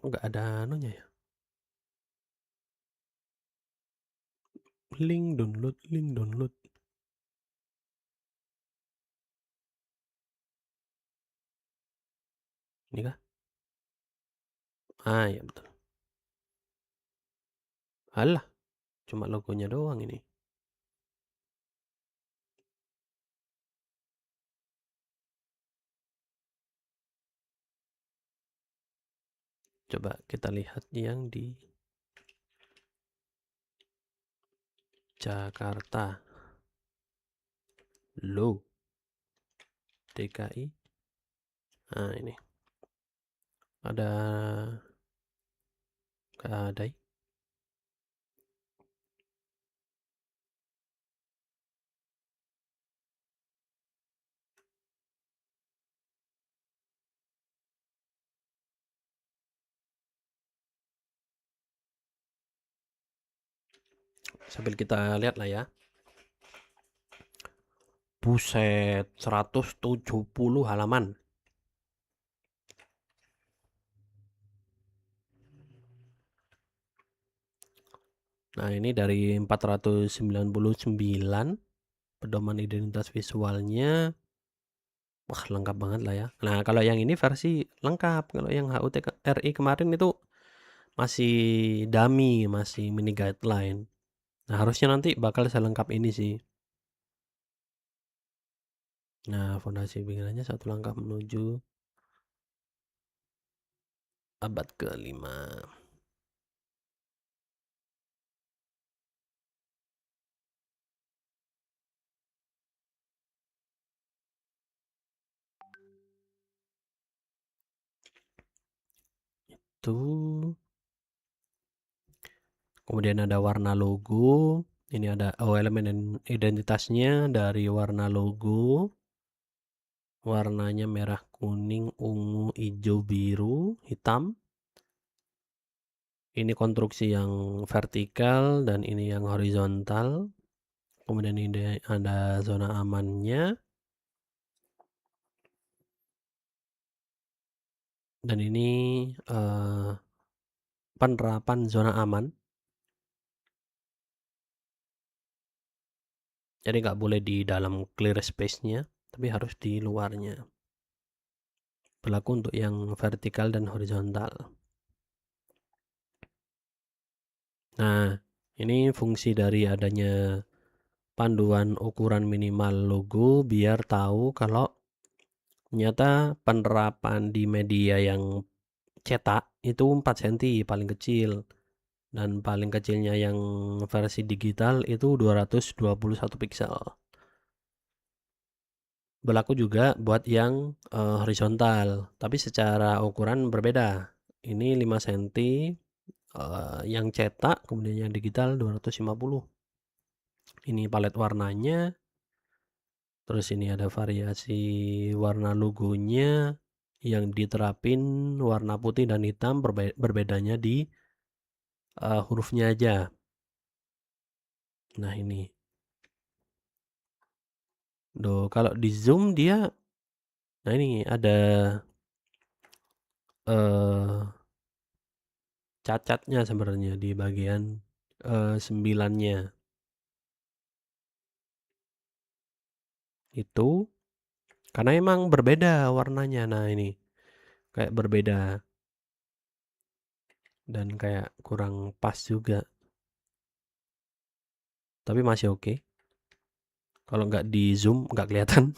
Oh, nggak ada anunya ya. Link download. Ini kah? Ah, ya betul. Alah, cuma logonya doang ini. Coba kita lihat yang di Jakarta. Low. DKI. Nah, ini. Ada ada. Sambil kita lihat lah ya. Buset, 170 halaman. Nah, ini dari 499 pedoman identitas visualnya. Wah, lengkap banget lah ya. Nah, kalau yang ini versi lengkap. Kalau yang HUTRI kemarin itu masih dummy, masih mini guideline. Nah, harusnya nanti bakal selengkap ini sih. Nah, fondasi pikirannya satu langkah menuju abad ke-5. Tuh. Kemudian ada warna logo. Ini ada elemen dan identitasnya dari warna logo. Warnanya merah, kuning, ungu, hijau, biru, hitam. Ini konstruksi yang vertikal dan ini yang horizontal. Kemudian ini ada zona amannya. Dan ini penerapan zona aman. Jadi nggak boleh di dalam clear space-nya, tapi harus di luarnya. Berlaku untuk yang vertikal dan horizontal. Nah, ini fungsi dari adanya panduan ukuran minimal logo biar tahu kalau ternyata penerapan di media yang cetak itu 4 cm paling kecil, dan paling kecilnya yang versi digital itu 221 piksel. Berlaku juga buat yang horizontal, tapi secara ukuran berbeda. Ini 5 cm yang cetak, kemudian yang digital 250. Ini palet warnanya. Terus ini ada variasi warna logonya yang diterapin warna putih dan hitam, berbedanya di hurufnya aja. Nah ini, kalau di zoom dia, nah ini ada cacatnya sebenarnya di bagian 9-nya itu, karena emang berbeda warnanya. Nah ini kayak berbeda dan kayak kurang pas juga, tapi masih oke. Kalau nggak di zoom nggak kelihatan.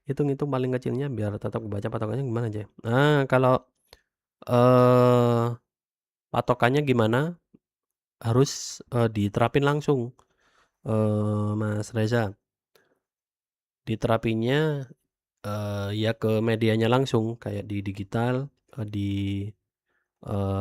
Hitung-hitung paling kecilnya biar tetap kebaca patokannya gimana aja. Nah, kalau eh patokannya gimana? Harus diterapin langsung, Mas Reza. Diterapinya ya ke medianya langsung, kayak di digital, di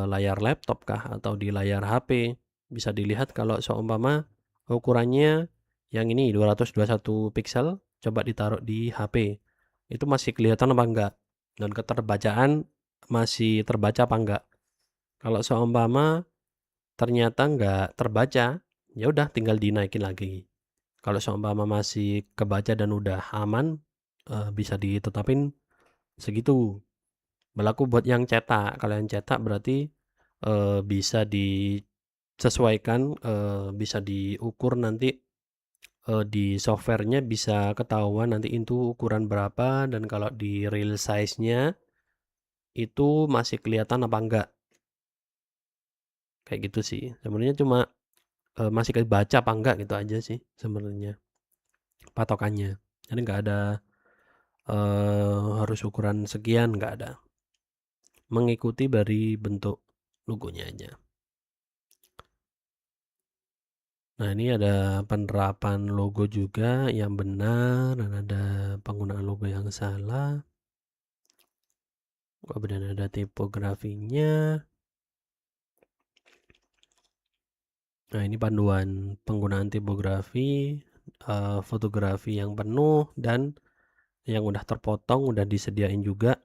layar laptop kah atau di layar HP. Bisa dilihat kalau seumpama ukurannya yang ini 221 piksel, coba ditaruh di HP. Itu masih kelihatan apa enggak? Dan keterbacaan masih terbaca apa enggak? Kalau seumpama ternyata enggak terbaca, ya udah tinggal dinaikin lagi. Kalau seumpama masih kebaca dan udah aman, bisa ditetapin segitu. Berlaku buat yang cetak. Kalau yang cetak berarti bisa disesuaikan, bisa diukur nanti di softwarenya, bisa ketahuan nanti itu ukuran berapa, dan kalau di real size-nya itu masih kelihatan apa enggak. Kayak gitu sih. Sebenarnya cuma masih kebaca apa enggak gitu aja sih sebenarnya patokannya. Jadi nggak ada harus ukuran sekian, nggak ada. Mengikuti dari bentuk logonya aja. Nah, ini ada penerapan logo juga yang benar dan ada penggunaan logo yang salah. Kemudian ada tipografinya. Nah, ini panduan penggunaan tipografi, fotografi yang penuh dan yang udah terpotong, udah disediain juga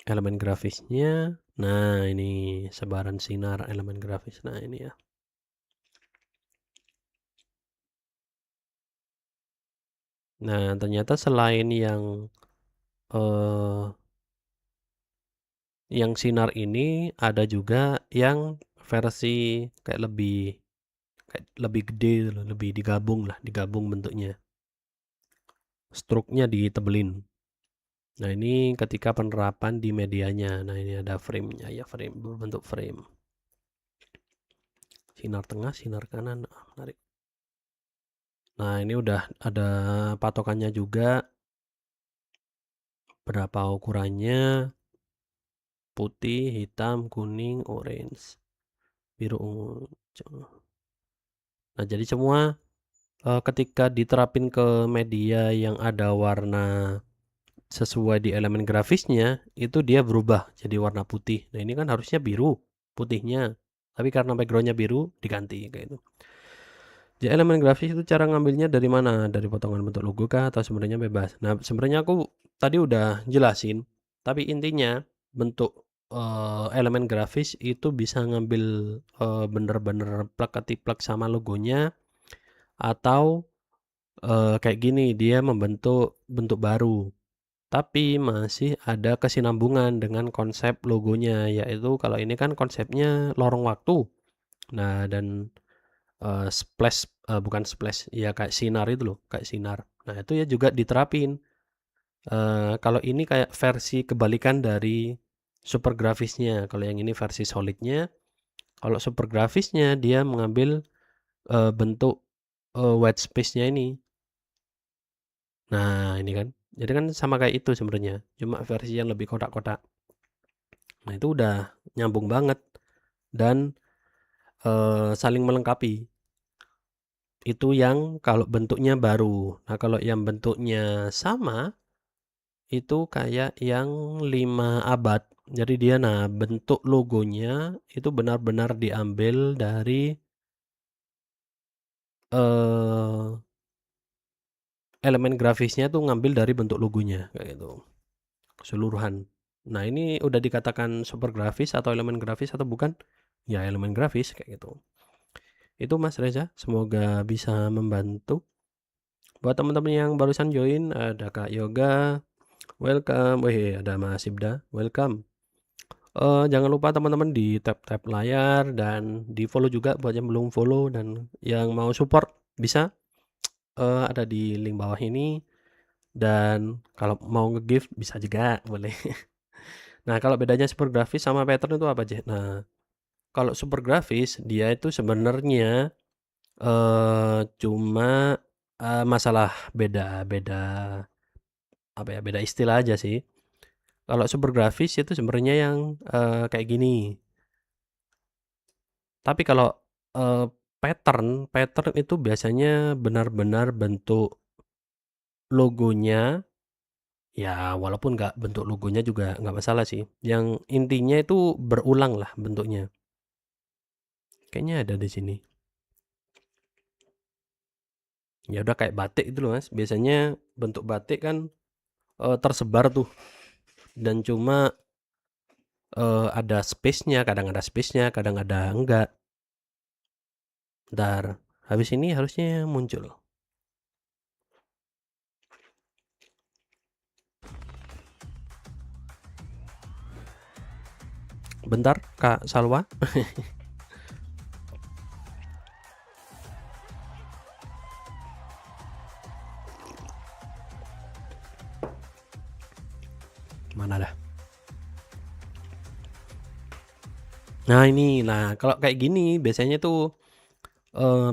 elemen grafisnya. Nah, ini sebaran sinar elemen grafis. Nah, ini ya. Nah, ternyata selain eh, yang sinar ini, ada juga yang versi kayak lebih gede, lebih digabung bentuknya. Struknya ditebelin. Nah, ini ketika penerapan di medianya. Nah, ini ada frame-nya ya, frame berbentuk frame. Sinar tengah, sinar kanan, menarik. Nah, ini udah ada patokannya juga. Berapa ukurannya? Putih, hitam, kuning, orange, biru, ungu. Nah, jadi semua ketika diterapin ke media yang ada warna sesuai di elemen grafisnya, itu dia berubah jadi warna putih. Nah, ini kan harusnya biru putihnya, tapi karena backgroundnya biru diganti kayak itu. Jadi elemen grafis itu cara ngambilnya dari mana? Dari potongan bentuk logo kah atau sebenarnya bebas? Nah, sebenarnya aku tadi udah jelasin, tapi intinya bentuk elemen grafis itu bisa ngambil bener-bener plek ketiplek sama logonya, atau kayak gini, dia membentuk bentuk baru. Tapi masih ada kesinambungan dengan konsep logonya, yaitu kalau ini kan konsepnya lorong waktu. Nah, dan splash, bukan splash, ya kayak sinar itu loh, kayak sinar. Nah itu ya juga diterapin. Kalau ini kayak versi kebalikan dari super grafisnya, kalau yang ini versi solidnya, kalau super grafisnya dia mengambil, bentuk, white space-nya ini. Nah ini kan, jadi kan sama kayak itu sebenarnya, cuma versi yang lebih kotak-kotak. Nah itu udah nyambung banget dan, saling melengkapi. Itu yang kalau bentuknya baru. Nah kalau yang bentuknya sama, itu kayak yang 5 abad. Jadi dia bentuk logonya itu benar-benar diambil dari, eee, elemen grafisnya tuh ngambil dari bentuk logonya, kayak gitu, keseluruhan. Nah ini udah dikatakan super grafis atau elemen grafis atau bukan? Ya elemen grafis, kayak gitu. Itu Mas Reza, semoga bisa membantu. Buat teman-teman yang barusan join, ada Kak Yoga, welcome. Wih, ada Mas Ibda, welcome. Jangan lupa teman-teman di tap-tap layar dan di-follow juga buat yang belum follow dan yang mau support bisa, ada di link bawah ini dan kalau mau nge-gift bisa juga, boleh. Nah, kalau bedanya super grafis sama pattern itu apa aja? Nah, kalau super grafis dia itu sebenarnya, cuma, masalah beda beda apa ya, beda istilah aja sih. Kalau super grafis itu sebenarnya yang, kayak gini. Tapi kalau, pattern pattern itu biasanya benar-benar bentuk logonya, ya walaupun nggak bentuk logonya juga nggak masalah sih, yang intinya itu berulang lah bentuknya. Kayaknya ada di sini. Ya udah kayak batik itu loh Mas, biasanya bentuk batik kan, tersebar tuh dan cuma, ada space-nya, kadang ada space-nya, kadang ada enggak. Bentar, habis ini harusnya muncul. Bentar Kak Salwa. Mana dah? Nah ini, kalau kayak gini biasanya tuh,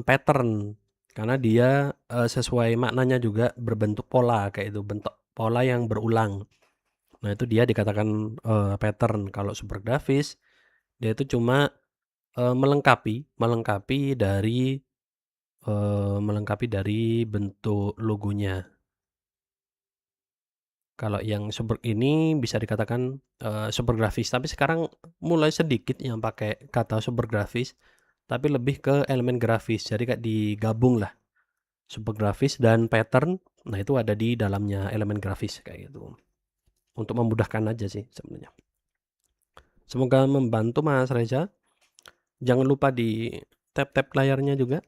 pattern, karena dia, sesuai maknanya juga berbentuk pola, kayak itu, bentuk pola yang berulang. Nah itu dia dikatakan, pattern. Kalau super grafis, dia itu cuma, melengkapi melengkapi dari bentuk logonya. Kalau yang super ini bisa dikatakan, super grafis, tapi sekarang mulai sedikit yang pakai kata super grafis, tapi lebih ke elemen grafis. Jadi kayak digabung lah, super grafis dan pattern, nah itu ada di dalamnya elemen grafis kayak gitu. Untuk memudahkan aja sih sebenarnya. Semoga membantu Mas Reza. Jangan lupa di tap-tap layarnya juga.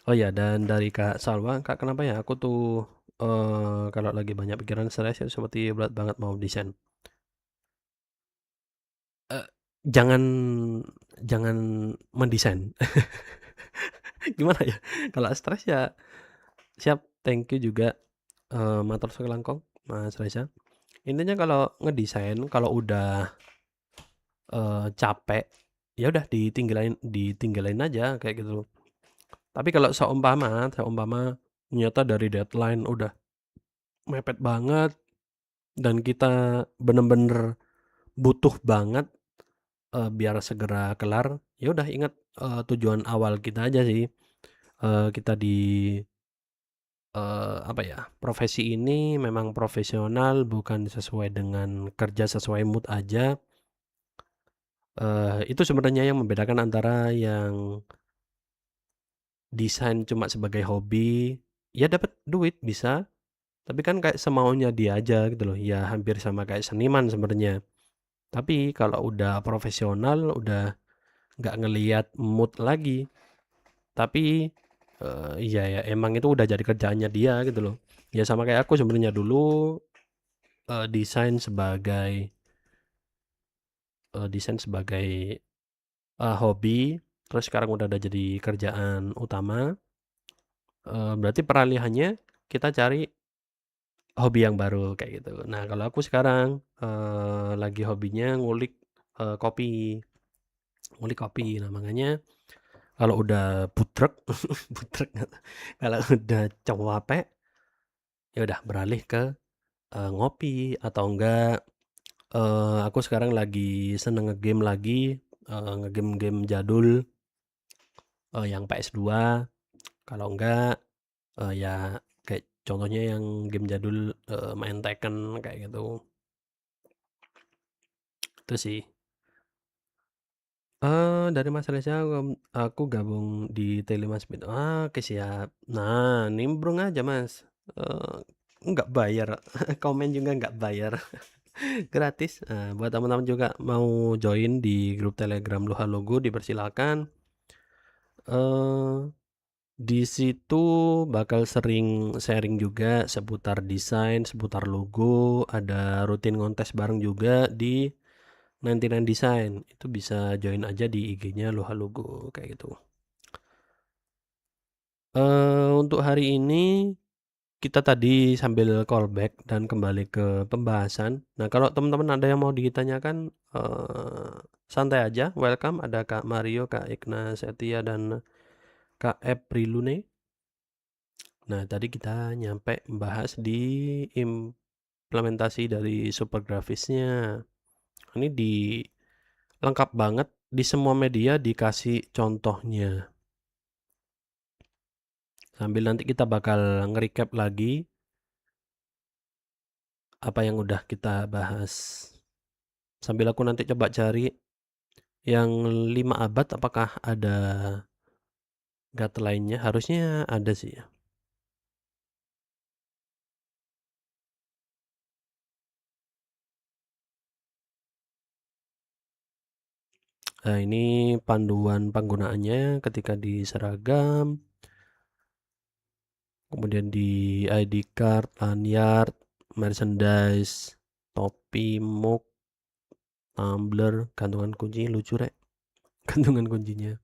Oh ya, dan dari Kak Salwa, Kak kenapa ya aku tuh, kalau lagi banyak pikiran stres itu seperti berat banget mau desain. Eee, jangan jangan mendesain. Gimana ya, kalau stres ya siap, thank you juga, matur suwun langkung Mas Reza. Intinya kalau ngedesain, kalau udah, capek, ya udah ditinggalin aja kayak gitu. Tapi kalau seumpama seumpama ternyata dari deadline udah mepet banget dan kita bener-bener butuh banget, biar segera kelar, ya udah ingat, tujuan awal kita aja sih, kita di, apa ya, profesi ini memang profesional bukan sesuai dengan kerja sesuai mood aja, itu sebenarnya yang membedakan antara yang desain cuma sebagai hobi, ya dapat duit bisa, tapi kan kayak semaunya dia aja gitu loh, ya hampir sama kayak seniman sebenarnya. Tapi kalau udah profesional, udah nggak ngelihat mood lagi, tapi, iya ya emang itu udah jadi kerjaannya dia gitu loh. Ya sama kayak aku sebenarnya dulu, desain sebagai, hobi, terus sekarang udah ada jadi kerjaan utama, berarti peralihannya kita cari hobi yang baru kayak gitu. Nah, kalau aku sekarang, lagi hobinya ngulik, kopi, ngulik kopi. Nah, makanya kalau udah budreg budreg kalau udah capek, ya udah beralih ke, ngopi atau enggak, aku sekarang lagi seneng nge-game lagi, nge-game-game jadul, yang PS2, kalau enggak, ya kayak contohnya yang game jadul, main Tekken kayak gitu, itu sih. Dari Mas Reza, aku gabung di Telemasmith. Oke siap. Nah, nimbrung aja Mas, eee, nggak bayar, komen juga nggak bayar, gratis. Buat teman-teman juga mau join di grup Telegram Luha Logo dipersilakan, eee, di situ bakal sering sharing juga seputar desain, seputar logo, ada rutin ngontes bareng juga di 99 Design. Itu bisa join aja di IG-nya Luha Logo kayak gitu. Untuk hari ini kita tadi sambil callback dan kembali ke pembahasan. Nah, kalau teman-teman ada yang mau ditanyakan, santai aja, welcome. Ada Kak Mario, Kak Igna Setia, dan Kak Eprilune. Nah, tadi kita nyampe membahas di implementasi dari super grafisnya. Ini lengkap banget, di semua media dikasih contohnya. Sambil nanti kita bakal nge-recap lagi apa yang udah kita bahas. Sambil aku nanti coba cari yang 5 abad apakah ada guideline-nya? Harusnya ada sih ya. Nah, ini panduan penggunaannya ketika di seragam, kemudian di ID card, lanyard, merchandise, topi, mug, tumbler, gantungan kunci, lucu rek. Gantungan kuncinya.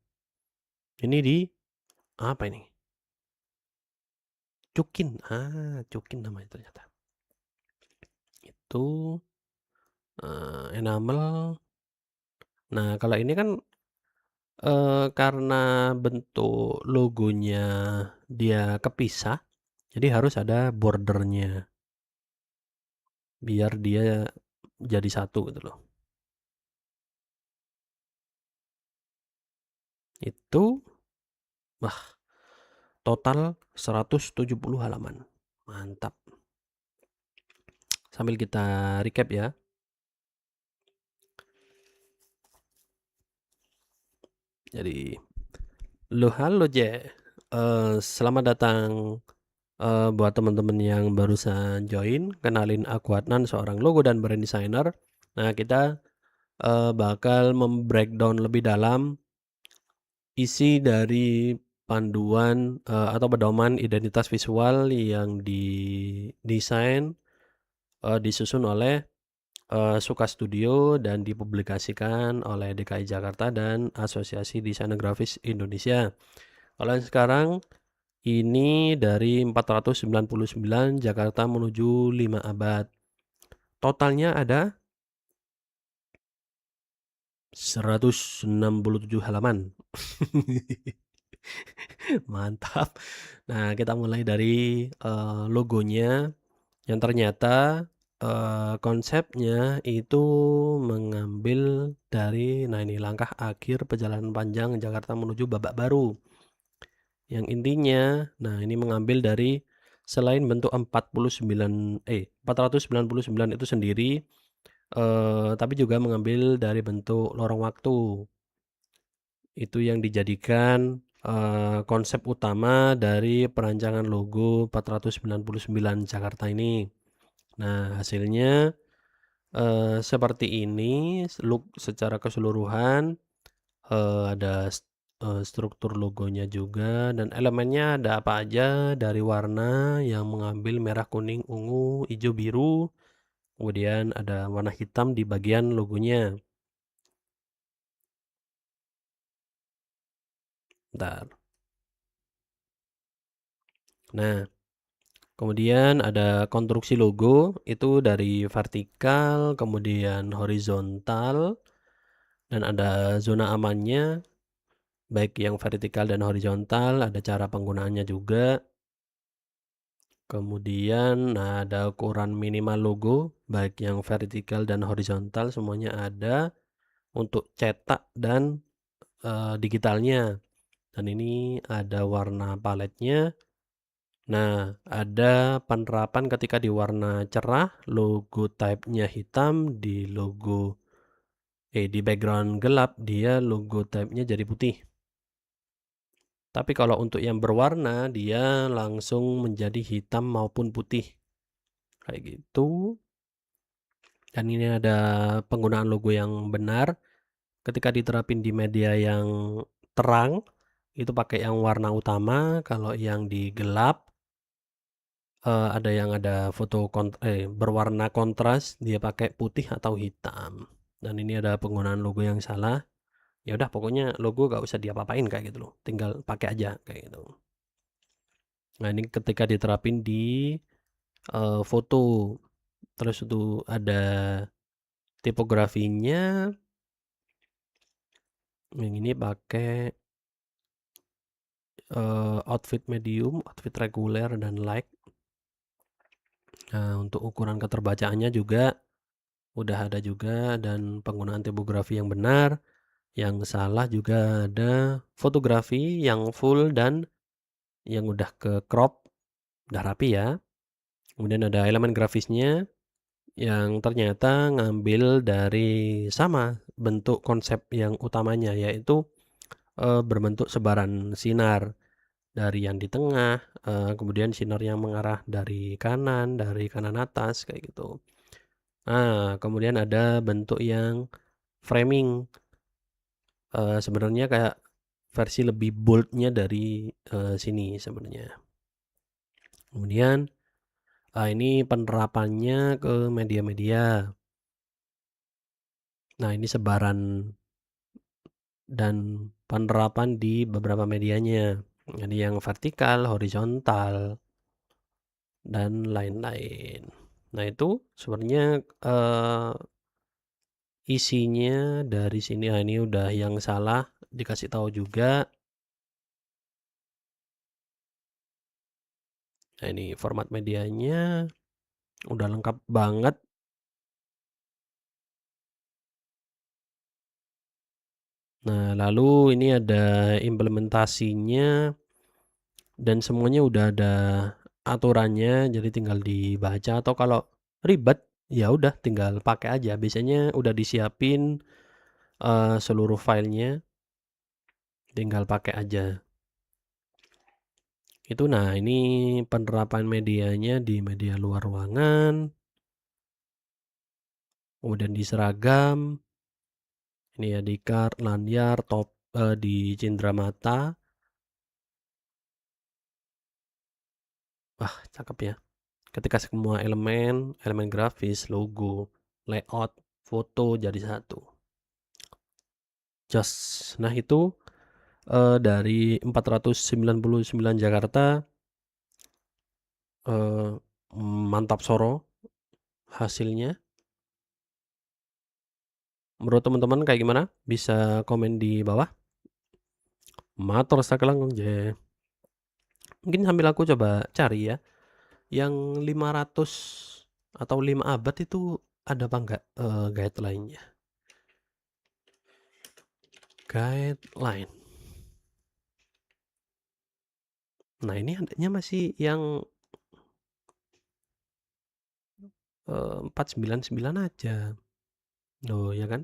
Ini di apa ini? Cukin. Cukin namanya ternyata. Itu enamel. Nah, kalau ini kan karena bentuk logonya dia kepisah, jadi harus ada bordernya biar dia jadi satu gitu loh. Itu wah, total 170 halaman. Mantap. Sambil kita recap ya. Jadi, halo selamat datang buat teman-teman yang barusan join. Kenalin aku Adnan, seorang logo dan brand designer. Nah, kita bakal membreakdown lebih dalam isi dari panduan atau pedoman identitas visual yang didesain, disusun oleh Suka Studio dan dipublikasikan oleh DKI Jakarta dan Asosiasi Desainer Grafis Indonesia. Kalau yang sekarang ini dari 499 Jakarta menuju 5 abad. Totalnya ada 167 halaman. Mantap. Nah, kita mulai dari logonya yang ternyata konsepnya itu mengambil dari, nah ini langkah akhir perjalanan panjang Jakarta menuju babak baru. Yang intinya, nah ini mengambil dari selain bentuk 499 itu sendiri, tapi juga mengambil dari bentuk lorong waktu. Itu yang dijadikan konsep utama dari perancangan logo 499 Jakarta ini. Nah, hasilnya seperti ini look secara keseluruhan, ada struktur logonya juga dan elemennya ada apa aja dari warna yang mengambil merah, kuning, ungu, hijau, biru, kemudian ada warna hitam di bagian logonya. Bentar. Nah, kemudian ada konstruksi logo, itu dari vertikal, kemudian horizontal, dan ada zona amannya, baik yang vertikal dan horizontal, ada cara penggunaannya juga. Kemudian, nah ada ukuran minimal logo, baik yang vertikal dan horizontal semuanya ada, untuk cetak dan, digitalnya. Dan ini ada warna paletnya. Nah, ada penerapan ketika di warna cerah, logo type-nya hitam, di background gelap, dia logo type-nya jadi putih. Tapi kalau untuk yang berwarna, dia langsung menjadi hitam maupun putih, kayak gitu. Dan ini ada penggunaan logo yang benar, ketika diterapin di media yang terang, itu pakai yang warna utama, kalau yang di gelap, ada yang ada berwarna kontras, dia pakai putih atau hitam. Dan ini ada penggunaan logo yang salah, ya udah pokoknya logo gak usah diapa-apain kayak gitu loh, tinggal pakai aja kayak gitu. Nah, ini ketika diterapin di, foto, terus itu ada tipografinya, yang ini pakai, outfit medium, outfit reguler, dan light. Nah, untuk ukuran keterbacaannya juga udah ada juga, dan penggunaan tipografi yang benar. Yang salah juga ada fotografi yang full dan yang udah ke crop, udah rapi ya. Kemudian ada elemen grafisnya yang ternyata ngambil dari sama bentuk konsep yang utamanya, yaitu berbentuk sebaran sinar dari yang di tengah, kemudian sinar yang mengarah dari kanan atas kayak gitu. Nah, kemudian ada bentuk yang framing, sebenarnya kayak versi lebih bold-nya dari, sini sebenarnya. Kemudian, ini penerapannya ke media-media. Nah, ini sebaran dan penerapan di beberapa medianya. Jadi yang vertikal, horizontal, dan lain-lain. Nah, itu sebenarnya, isinya dari sini. Nah, ini udah yang salah dikasih tahu juga. Nah, ini format medianya udah lengkap banget. Nah, lalu ini ada implementasinya, dan semuanya udah ada aturannya, jadi tinggal dibaca, atau kalau ribet, ya udah tinggal pakai aja. Biasanya udah disiapin, seluruh filenya, tinggal pakai aja. Itu, nah ini penerapan medianya di media luar ruangan, kemudian di seragam, ini ya di card, lanyar, di cindera mata. Wah, cakep ya. Ketika semua elemen grafis, logo, layout, foto jadi satu. Jos. Nah, itu, dari 499 Jakarta, eee, mantap soro hasilnya. Menurut teman-teman kayak gimana? Bisa komen di bawah. Matur sakelang je. Mungkin sambil aku coba cari ya, yang 500 atau 5 abad itu ada apa enggak, guideline-nya? Guideline. Nah, ini adanya masih yang, 499 aja. Loh, ya kan?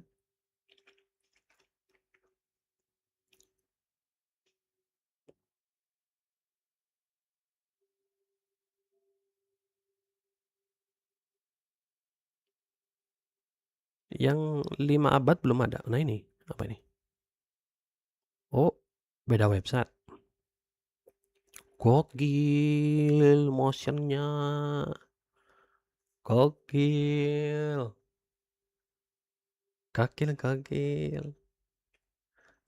Yang 5 abad belum ada. Nah, ini, apa ini? Oh, beda website. Gokil motion-nya. Gokil. Gokil, gokil.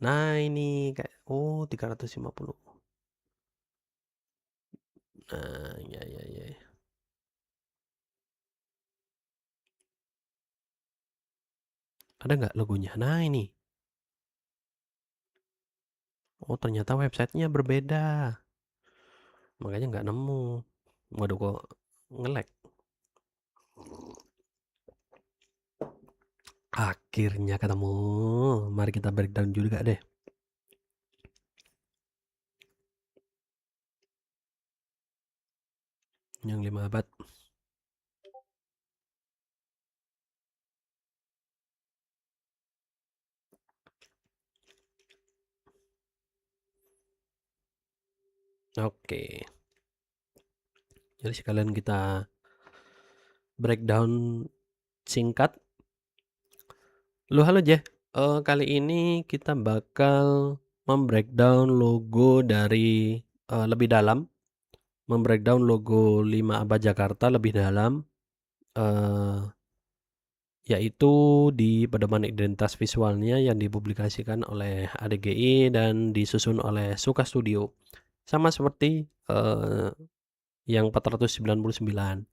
Nah, ini kayak Oh, 350. Nah, ya ya ya. Ada nggak logonya? Nah, ini. Oh, ternyata websitenya berbeda. Makanya nggak nemu. Waduh, kok nge-lag. Akhirnya ketemu. Mari kita breakdown juga deh. Yang 5 abad. Oke. Jadi sekalian kita breakdown singkat. Halo Jeh. Kali ini kita bakal membreakdown logo dari lebih dalam. Membreakdown logo 5 abad Jakarta lebih dalam. Yaitu di pedoman identitas visualnya yang dipublikasikan oleh ADGI dan disusun oleh Suka Studio. Sama seperti yang 499.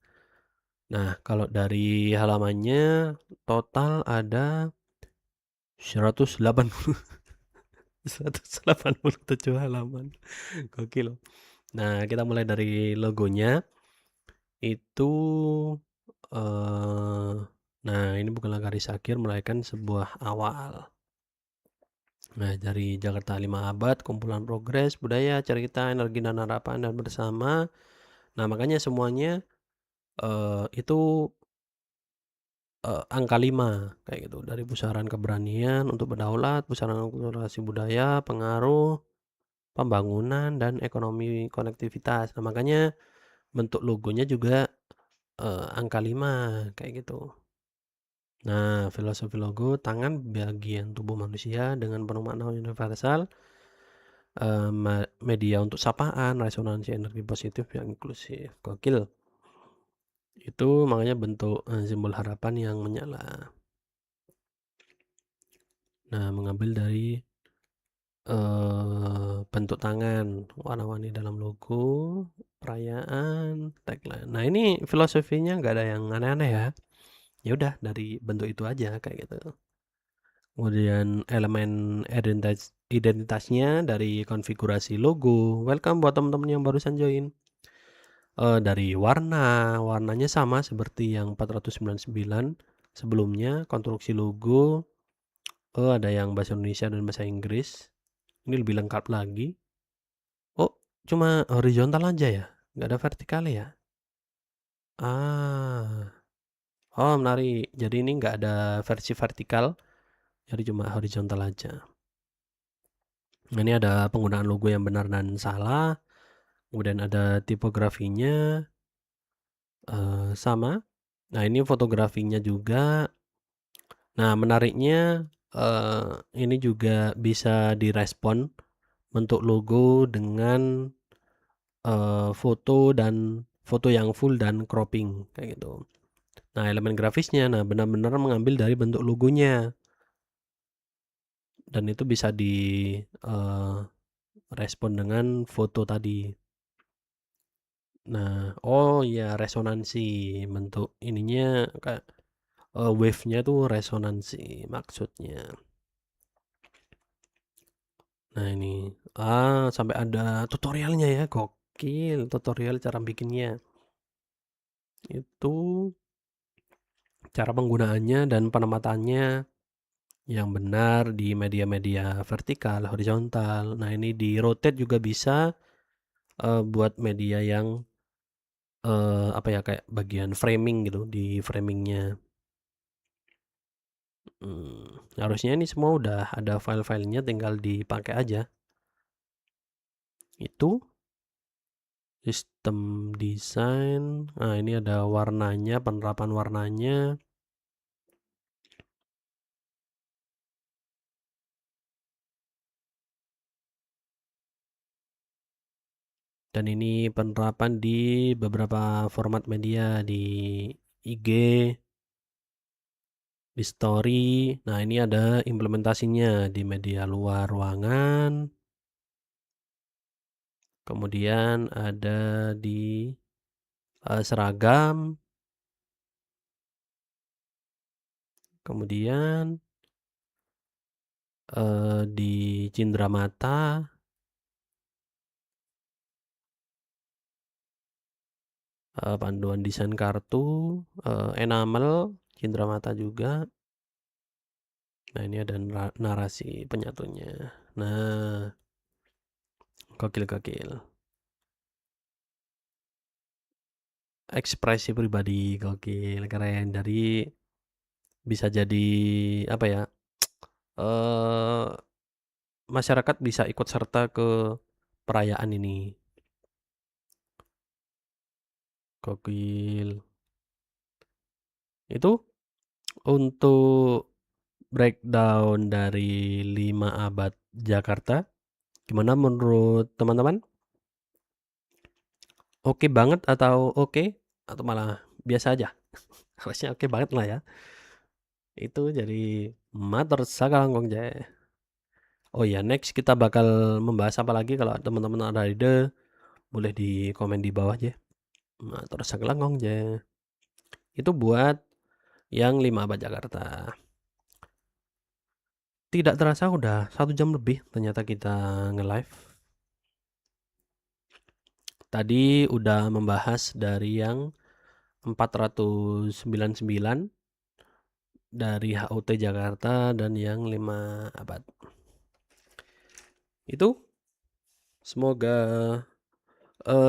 Nah, kalau dari halamannya total ada 180 187 halaman. Gokil. Nah, kita mulai dari logonya. Itu nah, ini bukanlah garis akhir melainkan sebuah awal. Nah, dari Jakarta 5 abad, kumpulan progres, budaya, cerita, energi dan harapan dan bersama. Nah, makanya semuanya itu angka 5 kayak gitu. Dari pusaran keberanian untuk berdaulat, pusaran akulturasi budaya, pengaruh, pembangunan dan ekonomi konektivitas. Nah, makanya bentuk logonya juga angka 5 kayak gitu. Nah, filosofi logo tangan bagian tubuh manusia dengan penuh makna universal. Media untuk sapaan, resonansi energi positif yang inklusif. Gokil. Itu makanya bentuk simbol harapan yang menyala. Nah, mengambil dari bentuk tangan, warna-warni dalam logo, perayaan, tagline. Nah, ini filosofinya nggak ada yang aneh-aneh ya. Ya udah dari bentuk itu aja kayak gitu. Kemudian elemen identitasnya dari konfigurasi logo. Welcome buat teman-teman yang barusan join. Dari warnanya sama seperti yang 499 sebelumnya. Konstruksi logo, ada yang bahasa Indonesia dan bahasa Inggris. Ini lebih lengkap lagi. Oh, cuma horizontal aja ya? Nggak ada vertikal ya? Ah, oh menarik. Jadi ini nggak ada versi vertikal, jadi cuma horizontal aja. Nah, ini ada penggunaan logo yang benar dan salah. Kemudian ada tipografinya sama. Nah, ini fotografinya juga. Nah, menariknya ini juga bisa direspon bentuk logo dengan foto yang full dan cropping kayak gitu. Nah, elemen grafisnya nah benar-benar mengambil dari bentuk logonya. Dan itu bisa di respon dengan foto tadi. Nah, oh ya resonansi bentuk ininya kayak wave-nya tuh resonansi maksudnya. Nah, ini sampai ada tutorialnya ya. Gokil, tutorial cara bikinnya. Itu cara penggunaannya dan penematannya yang benar di media-media vertikal, horizontal. Nah, ini di rotate juga bisa buat media yang apa ya kayak bagian framing gitu di framingnya. Harusnya ini semua udah ada file-filenya tinggal dipakai aja. Itu sistem desain. Nah, ini ada warnanya, penerapan warnanya. Dan ini penerapan di beberapa format media di IG, di story. Nah, ini ada implementasinya di media luar ruangan, Kemudian ada di, seragam, kemudian, di cindera mata, panduan desain kartu, enamel, cindera mata juga. Nah, ini ada narasi penyatunya. Nah, gokil gokil. Ekspresi pribadi, gokil, keren. Jadi bisa jadi apa ya, eee, masyarakat bisa ikut serta ke perayaan ini. Gokil. Itu untuk breakdown dari 5 abad Jakarta, gimana menurut teman-teman? Oke banget atau oke? Atau malah biasa aja? Harusnya oke banget lah ya. Itu jadi matur sakalangkung jay. Oh ya, next kita bakal membahas apa lagi, kalau teman-teman ada ide boleh di komen di bawah aja. Matur sakalangkung jay. Itu buat yang 5 abad Jakarta. Tidak terasa udah 1 jam lebih ternyata kita nge-live. Tadi udah membahas dari yang 499 dari HUT Jakarta dan yang 5 abad. Itu semoga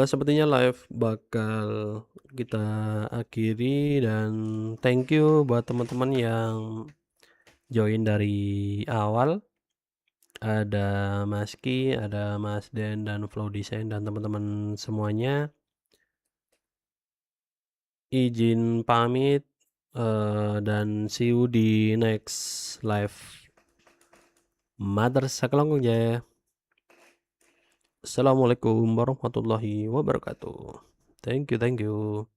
sepertinya live bakal kita akhiri, dan thank you buat teman-teman yang join dari awal. Ada Mas Ki, ada Mas Den dan Flow Design dan teman-teman semuanya. Izin pamit, dan see you di next live. Matur sakalangkung jaya. Assalamualaikum warahmatullahi wabarakatuh. Thank you, thank you.